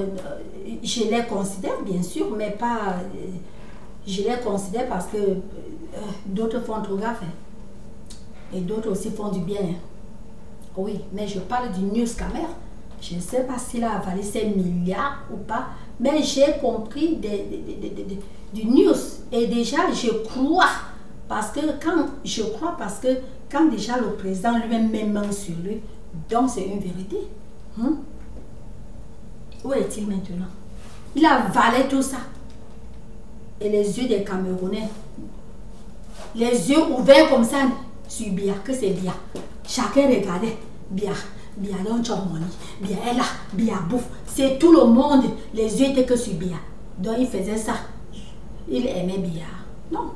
je les considère bien sûr, mais pas... je les considère parce que d'autres font trop gaffe. Et d'autres aussi font du bien. Oui, mais je parle du news Camer. Je ne sais pas s'il a avalé ses milliards ou pas, mais j'ai compris du news. Et déjà, je crois, parce que quand déjà le président lui-même met main sur lui, donc c'est une vérité. Où est-il maintenant? Il a avalé tout ça. Et les yeux des Camerounais, les yeux ouverts comme ça, sur Bia, que c'est Bia. Chacun regardait Bia. Bia don't chop money. Bia est là. Bia bouffe. C'est tout le monde. Les yeux étaient que sur Bia. Donc il faisait ça. Il aimait Bia. Non.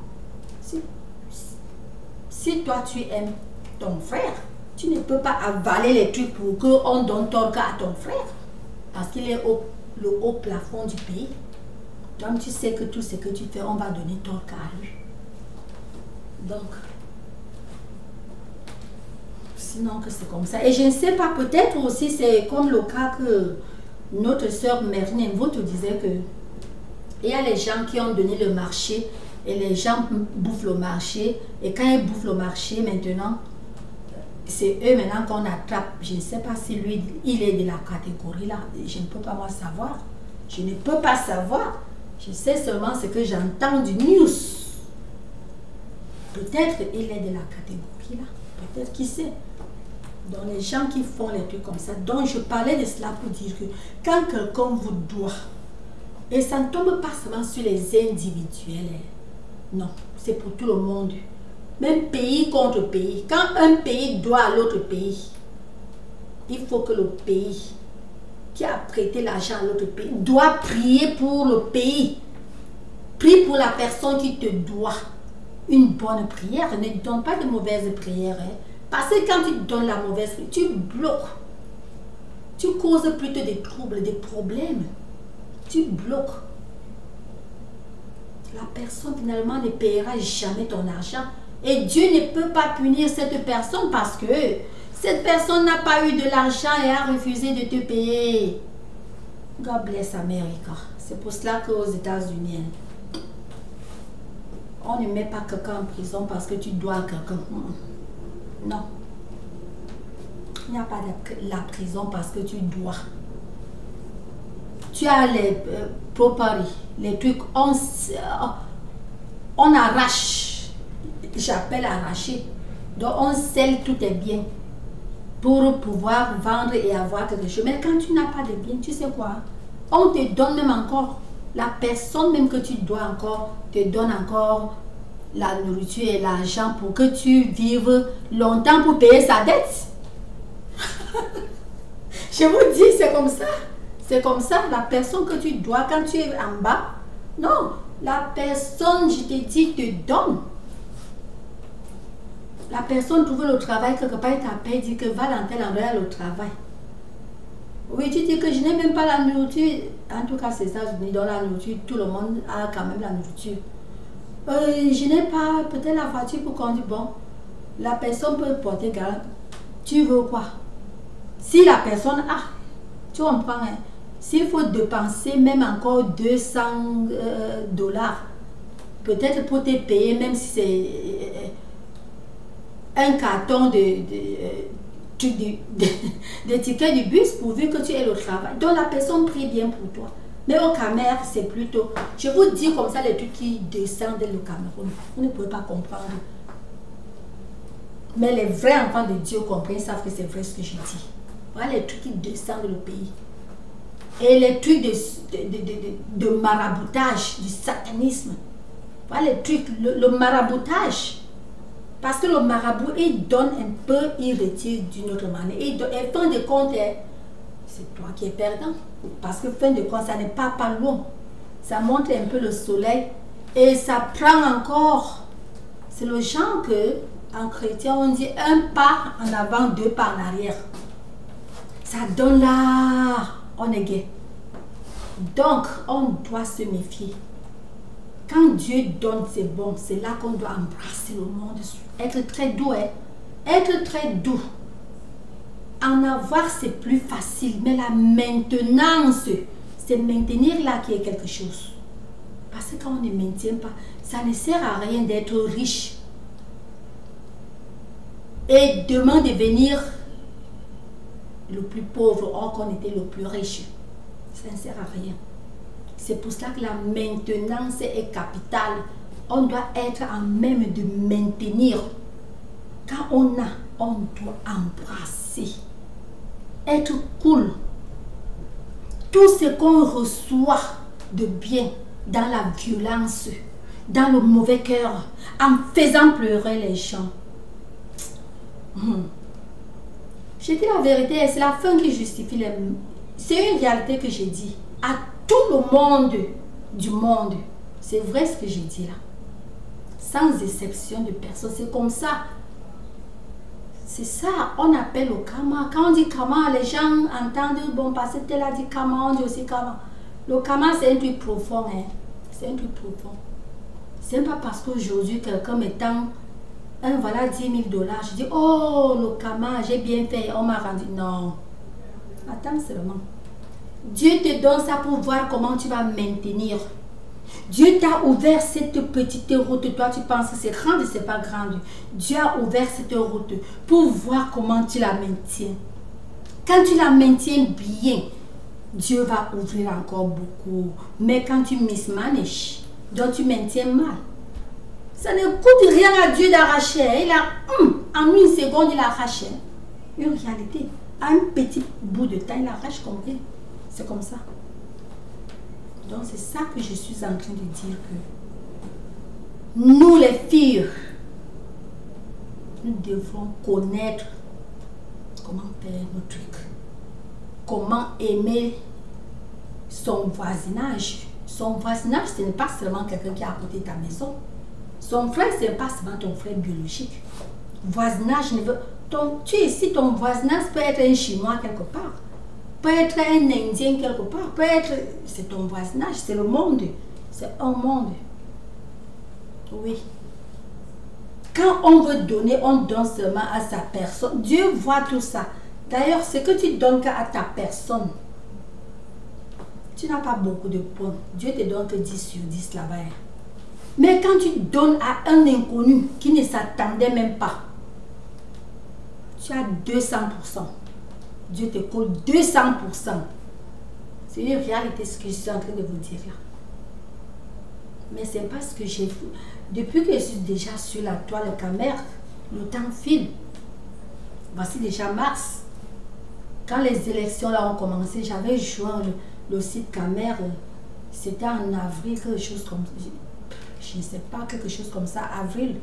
Si toi tu aimes ton frère, tu ne peux pas avaler les trucs pour qu'on donne tort à ton frère. Parce qu'il est le haut plafond du pays. Donc tu sais que tout ce que tu fais, on va donner tort à lui. Donc, sinon que c'est comme ça. Et je ne sais pas, peut-être aussi c'est comme le cas que notre soeur Merlin te disait que il y a les gens qui ont donné le marché et les gens bouffent le marché. Et quand ils bouffent le marché, maintenant, c'est eux maintenant qu'on attrape. Je ne sais pas si lui, il est de la catégorie là. Je ne peux pas moi savoir. Je ne peux pas savoir. Je sais seulement ce que j'entends du news. Peut-être il est de la catégorie là. Peut-être qui sait. Donc les gens qui font les trucs comme ça. Donc je parlais de cela pour dire que quand quelqu'un vous doit, et ça ne tombe pas seulement sur les individuels. Non, c'est pour tout le monde. Même pays contre pays. Quand un pays doit à l'autre pays, il faut que le pays qui a prêté l'argent à l'autre pays doit prier pour le pays. Prie pour la personne qui te doit. Une bonne prière. Ne donne pas de mauvaises prières. Parce que quand tu donnes la mauvaise, tu bloques. Tu causes plutôt des troubles, des problèmes. Tu bloques. La personne finalement ne paiera jamais ton argent. Et Dieu ne peut pas punir cette personne parce que cette personne n'a pas eu de l'argent et a refusé de te payer. God bless America. C'est pour cela qu'aux États-Unis, on ne met pas quelqu'un en prison parce que tu dois à quelqu'un. Non. Il n'y a pas de la prison parce que tu dois. Tu as les property, les trucs, on arrache. J'appelle arracher. Donc on scelle tout est bien pour pouvoir vendre et avoir quelque chose. Mais quand tu n'as pas de bien, tu sais quoi? On te donne même encore. La personne même que tu dois encore te donne encore la nourriture et l'argent pour que tu vives longtemps pour payer sa dette. Je vous dis, c'est comme ça. C'est comme ça, la personne que tu dois quand tu es en bas. Non, la personne, je te dis, te donne. La personne trouve le travail quelque part et t'appelle, dit que va dans tel endroit le travail. Oui, tu dis que je n'ai même pas la nourriture. En tout cas, c'est ça, dans la nourriture, tout le monde a quand même la nourriture. Je n'ai pas peut-être la voiture pour conduire. Bon, la personne peut porter garde. Tu veux quoi? Si la personne a, tu comprends, hein? S'il faut dépenser même encore 200 dollars, peut-être pour te payer, même si c'est un carton de tickets du bus, pourvu que tu aies le travail. Donc la personne prie bien pour toi. Mais au Cameroun, c'est plutôt, je vous dis comme ça, les trucs qui descendent le Cameroun. Vous ne pouvez pas comprendre. Mais les vrais enfants de Dieu comprennent, savent que c'est vrai ce que je dis. Voilà les trucs qui descendent le pays. Et les trucs de maraboutage, du satanisme. Voilà les trucs, le maraboutage. Parce que le marabout, il donne un peu, il retire d'une autre manière. Et fin de compte, c'est toi qui es perdant. Parce que fin de compte, ça n'est pas loin. Ça montre un peu le soleil. Et ça prend encore. C'est le genre que, en chrétien, on dit un pas en avant, 2 pas en arrière. Ça donne là, on est gai. Donc, on doit se méfier. Quand Dieu donne, c'est bon. C'est là qu'on doit embrasser le monde. Être très doux, hein? Être très doux. En avoir, c'est plus facile. Mais la maintenance, c'est maintenir là qui est quelque chose. Parce que quand on ne maintient pas, ça ne sert à rien d'être riche. Et demain devenir le plus pauvre, or qu'on était le plus riche. Ça ne sert à rien. C'est pour cela que la maintenance est capitale. On doit être en même de maintenir. Quand on a, on doit embrasser. Être cool. Tout ce qu'on reçoit de bien dans la violence, dans le mauvais cœur, en faisant pleurer les gens. Je dis la vérité, c'est la fin qui justifie les... C'est une réalité que j'ai dit. À tout le monde du monde. C'est vrai ce que j'ai dit là. Sans exception de personne. C'est comme ça. C'est ça, on appelle le karma. Quand on dit karma, les gens entendent, bon, parce que tel a dit karma, on dit aussi karma. Le karma, c'est un truc profond. Hein. C'est un truc profond. C'est pas parce qu'aujourd'hui, quelqu'un m'étend voilà 10 000 dollars. Je dis, oh, le karma, j'ai bien fait, on m'a rendu. Non. Attends seulement. Dieu te donne ça pour voir comment tu vas maintenir. Dieu t'a ouvert cette petite route. Toi, tu penses que c'est grande, c'est pas grande. Dieu a ouvert cette route pour voir comment tu la maintiens. Quand tu la maintiens bien, Dieu va ouvrir encore beaucoup. Mais quand tu mismanages, donc tu maintiens mal. Ça ne coûte rien à Dieu d'arracher. Il a, en une seconde, il arrache. Une réalité. À un petit bout de temps, il arrache compris. C'est comme ça. Donc c'est ça que je suis en train de dire que nous les filles, nous devons connaître comment faire nos trucs. Comment aimer son voisinage. Son voisinage, ce n'est pas seulement quelqu'un qui est à côté de ta maison. Son frère, ce n'est pas seulement ton frère biologique. Voisinage, tu es ici, ton voisinage peut être un Chinois quelque part, peut être un Indien quelque part, peut être... C'est ton voisinage, c'est le monde. C'est un monde. Oui. Quand on veut donner, on donne seulement à sa personne. Dieu voit tout ça. D'ailleurs, ce que tu donnes à ta personne, tu n'as pas beaucoup de points. Dieu te donne que 10 sur 10 là-bas. Mais quand tu donnes à un inconnu qui ne s'attendait même pas, tu as 200%. Dieu te colle 200%. C'est une réalité ce que je suis en train de vous dire là. Mais c'est pas ce que j'ai fait. Depuis que je suis déjà sur la toile caméra, le temps file. Voici déjà mars. Quand les élections là ont commencé, j'avais joint le site caméra. C'était en avril, quelque chose comme ça. Je ne sais pas, quelque chose comme ça, avril.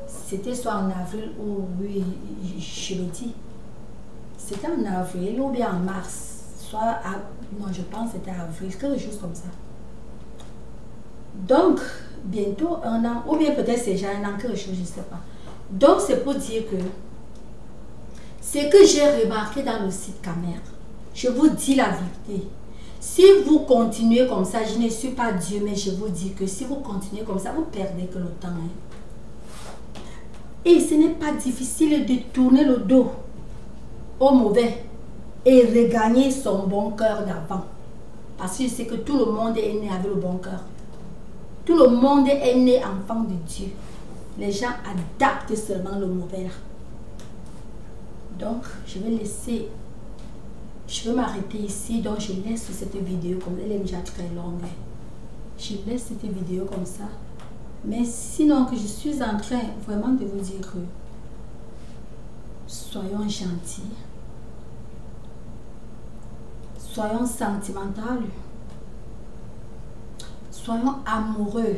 C'était soit en avril ou, oui, je le dis. C'était en avril ou bien en mars. Soit, non, je pense que c'était avril, quelque chose comme ça. Donc, bientôt un an, ou bien peut-être c'est déjà un an, quelque chose, je ne sais pas. Donc, c'est pour dire que ce que j'ai remarqué dans le site caméra, je vous dis la vérité. Si vous continuez comme ça, je ne suis pas Dieu, mais je vous dis que si vous continuez comme ça, vous perdez que le temps. Hein. Et ce n'est pas difficile de tourner le dos au mauvais et regagner son bon cœur d'avant. Parce que je sais que tout le monde est né avec le bon cœur. Tout le monde est né enfant de Dieu. Les gens adaptent seulement le mauvais là. Donc, je vais laisser... Je vais m'arrêter ici, donc je laisse cette vidéo comme elle est déjà très longue. Je laisse cette vidéo comme ça. Mais sinon que je suis en train vraiment de vous dire que soyons gentils, soyons sentimentaux, soyons amoureux.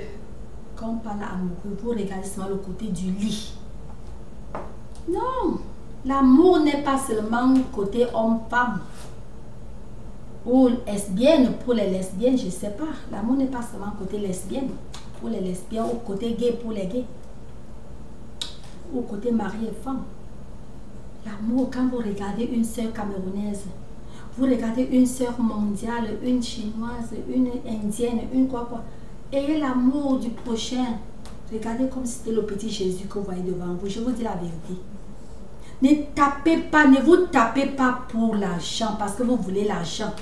Quand on parle amoureux, vous regardez seulement le côté du lit. Non, l'amour n'est pas seulement côté homme-femme. Ou lesbienne, pour les lesbiennes, je ne sais pas. L'amour n'est pas seulement côté lesbienne, pour les lesbiennes, ou côté gay pour les gays. Ou côté mari et femme. L'amour, quand vous regardez une sœur camerounaise, vous regardez une sœur mondiale, une chinoise, une indienne, une quoi. Ayez l'amour du prochain. Regardez comme si c'était le petit Jésus que vous voyez devant vous. Je vous dis la vérité. Ne tapez pas, ne vous tapez pas pour l'argent parce que vous voulez l'argent.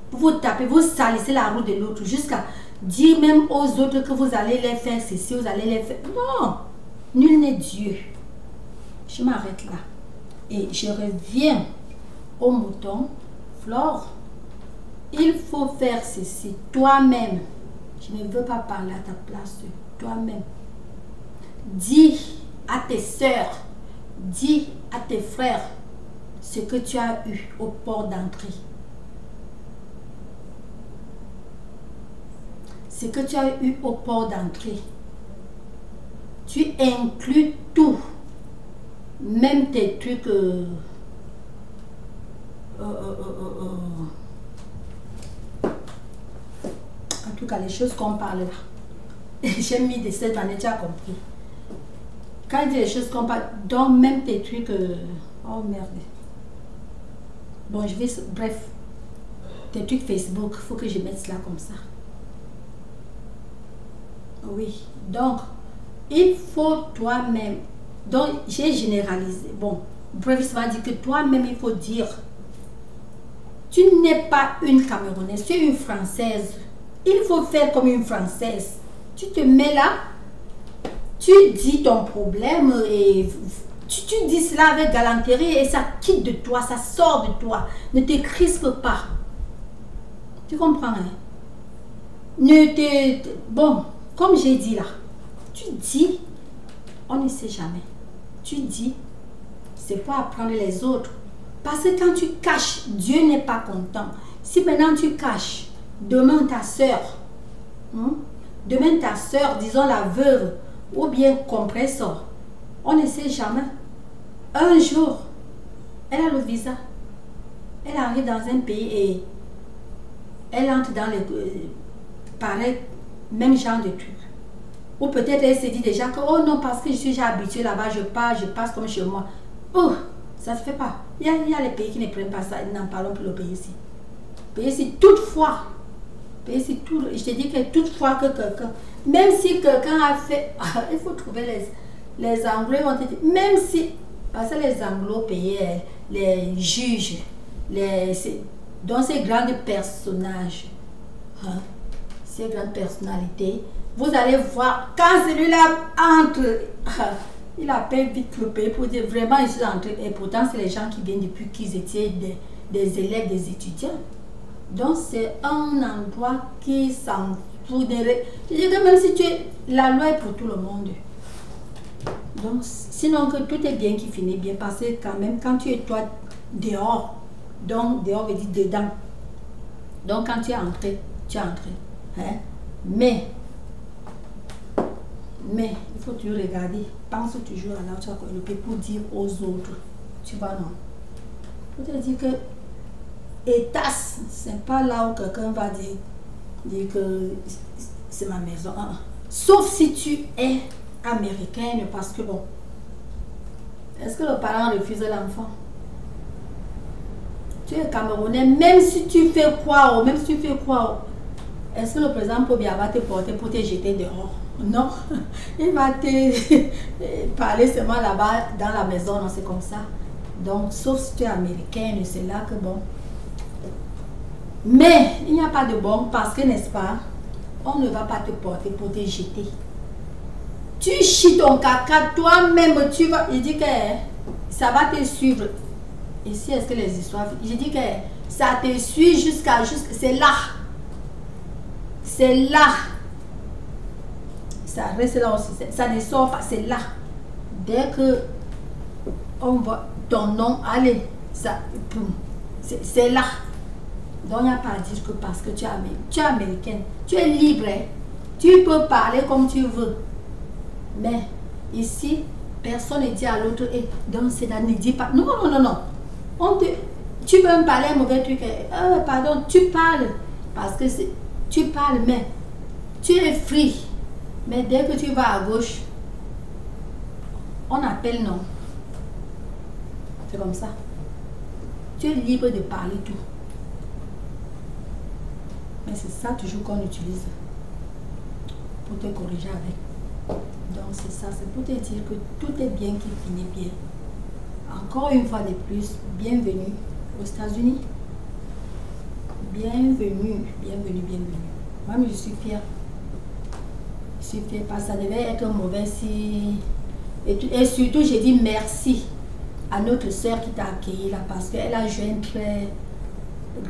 Vous tapez, vous salissez la roue de l'autre jusqu'à dire même aux autres que vous allez les faire ceci, vous allez les faire. Non, nul n'est Dieu. Je m'arrête là. Et je reviens au mouton. Flore, il faut faire ceci toi-même. Je ne veux pas parler à ta place, toi-même. Dis à tes sœurs, dis à tes frères ce que tu as eu au port d'entrée. Ce que tu as eu au port d'entrée. Tu inclus tout. Même tes trucs... en tout cas, les choses qu'on parle là. J'ai mis de cette manière, tu as compris. Quand il dit les choses qu'on parle, donc même tes trucs... oh merde. Bon, je vais... Bref. Tes trucs Facebook, il faut que je mette cela comme ça. Oui. Donc, il faut toi-même... Donc, j'ai généralisé. Bon, bref, ça va dire que toi-même, il faut dire... Tu n'es pas une Camerounaise, tu es une Française. Il faut faire comme une Française. Tu te mets là... Tu dis ton problème et tu dis cela avec galanterie et ça quitte de toi, ça sort de toi. Ne te crispe pas. Tu comprends, hein? Bon, comme j'ai dit là, tu dis, on ne sait jamais. Tu dis, c'est pour apprendre les autres. Parce que quand tu caches, Dieu n'est pas content. Si maintenant tu caches, demain ta soeur, disons la veuve, ou bien compresseur, on ne sait jamais. Un jour, elle a le visa. Elle arrive dans un pays et elle entre dans les pareil, même genre de trucs. Ou peut-être elle se dit déjà que oh non, parce que je suis déjà habituée là-bas, je passe comme chez moi. Oh, Ça se fait pas. Il y a les pays qui ne prennent pas ça. N'en parlons plus le pays ici. Pays ici, toutefois. Pays ici, tout. Je te dis que toutefois que quelqu'un, même si quelqu'un a fait, il faut trouver les Anglais ont été, même si, parce que les Anglo-pays, les juges, dans ces grands personnages, hein, ces grandes personnalités, vous allez voir, quand celui-là entre, il appelle vite le pays pour dire vraiment ils sont entrés. Et pourtant, c'est les gens qui viennent depuis qu'ils étaient des élèves, des étudiants. Donc, c'est un endroit qui s'en fout. Je dis que même si tu es, la loi est pour tout le monde. Donc, sinon que tout est bien qui finit bien, parce que quand même, quand tu es toi dehors, donc dehors veut dire dedans. Donc, quand tu es entré, tu es entré. Hein? Mais, il faut toujours regarder, pense toujours à là où tu as le pour dire aux autres. Tu vois, non? Il faut te dire que étasse, c'est pas là où quelqu'un va dire que c'est ma maison. Sauf si tu es américaine, parce que bon, est-ce que le parent refuse l'enfant? Tu es Camerounais, même si tu fais quoi, est-ce que le président Pobia va te porter pour te jeter dehors? Non, il va te parler seulement là-bas dans la maison, non, c'est comme ça. Donc, sauf si tu es américaine, c'est là que bon. Mais il n'y a pas de bon parce que, n'est-ce pas, on ne va pas te porter pour te jeter. Tu chies ton caca toi-même, tu vas. Il dit que ça va te suivre. Ici, est-ce que les histoires. Je dis que ça te suit jusqu'à. C'est là. C'est là. Ça reste là aussi. Ça ne sort pas. C'est là. Dès que on voit ton nom, allez, ça. C'est là. Donc, il n'y a pas à dire que parce que tu es américaine, tu es libre. Hein? Tu peux parler comme tu veux. Mais ici, personne ne dit à l'autre, et donc c'est là, ne dis pas. Non, non, non, non. Tu peux me parler un mauvais truc. Pardon, tu parles. Parce que tu parles, mais tu es free. Mais dès que tu vas à gauche, on appelle non. C'est comme ça. Tu es libre de parler tout. Mais c'est ça toujours qu'on utilise pour te corriger avec. Donc c'est ça, c'est pour te dire que tout est bien qui finit bien. Encore une fois de plus, bienvenue aux États-Unis. Bienvenue, bienvenue, bienvenue. Moi, je suis fière. Je suis fière parce que ça devait être mauvais si... Et surtout, j'ai dit merci à notre soeur qui t'a accueilli là parce qu'elle a joué un très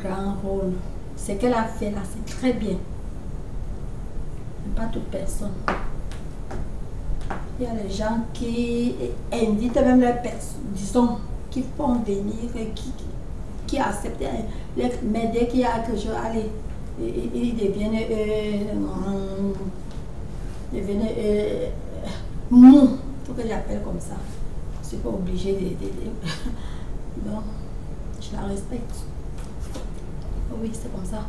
grand rôle. Ce qu'elle a fait là, c'est très bien. Pas toute personne. Il y a des gens qui invitent même les personnes, disons, qui font venir, qui acceptent. Mais dès qu'il y a quelque chose, allez, ils deviennent mou. Il faut que j'appelle comme ça. Je ne suis pas obligée de... Donc, je la respecte. Oui, c'est comme ça.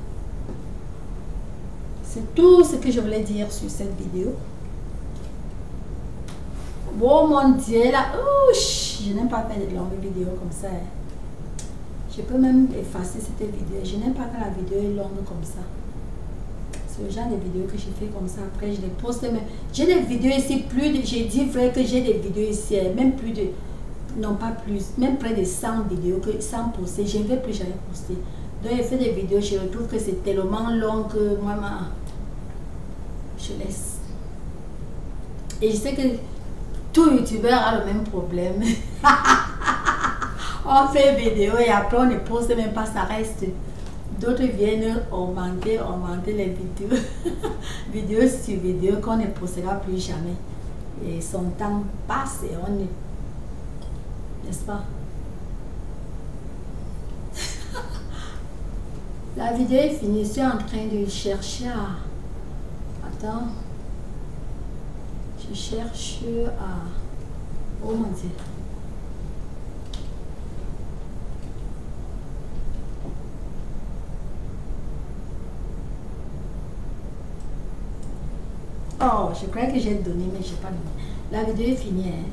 C'est tout ce que je voulais dire sur cette vidéo. Oh mon Dieu, là, je n'aime pas faire de longues vidéos comme ça. Je peux même effacer cette vidéo. Je n'aime pas quand la vidéo est longue comme ça. C'est le genre de vidéo que je fais comme ça. Après, je les poste. J'ai des vidéos ici, j'ai dit vrai que j'ai des vidéos ici, même plus de, non pas plus, même près de 100 vidéos que 100 postées. Je ne vais plus jamais poster. Donc, je fais des vidéos, je retrouve que c'est tellement long que moi, je laisse. Et je sais que tout youtubeur a le même problème. On fait une vidéo et après on ne poste même pas, ça reste. D'autres viennent augmenter les vidéos. Vidéo sur vidéo qu'on ne postera plus jamais. Et son temps passe et on est... N'est-ce pas? La vidéo est finie. Je suis en train de chercher à... Attends. Je cherche à... Oh mon Dieu. Oh, je crois que j'ai donné, mais je n'ai pas donné. La vidéo est finie. Hein?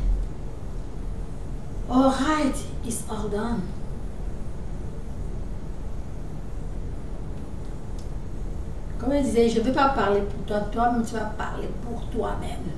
All right, it's all done. Comme elle disait, je ne vais pas parler pour toi, toi-même tu vas parler pour toi-même.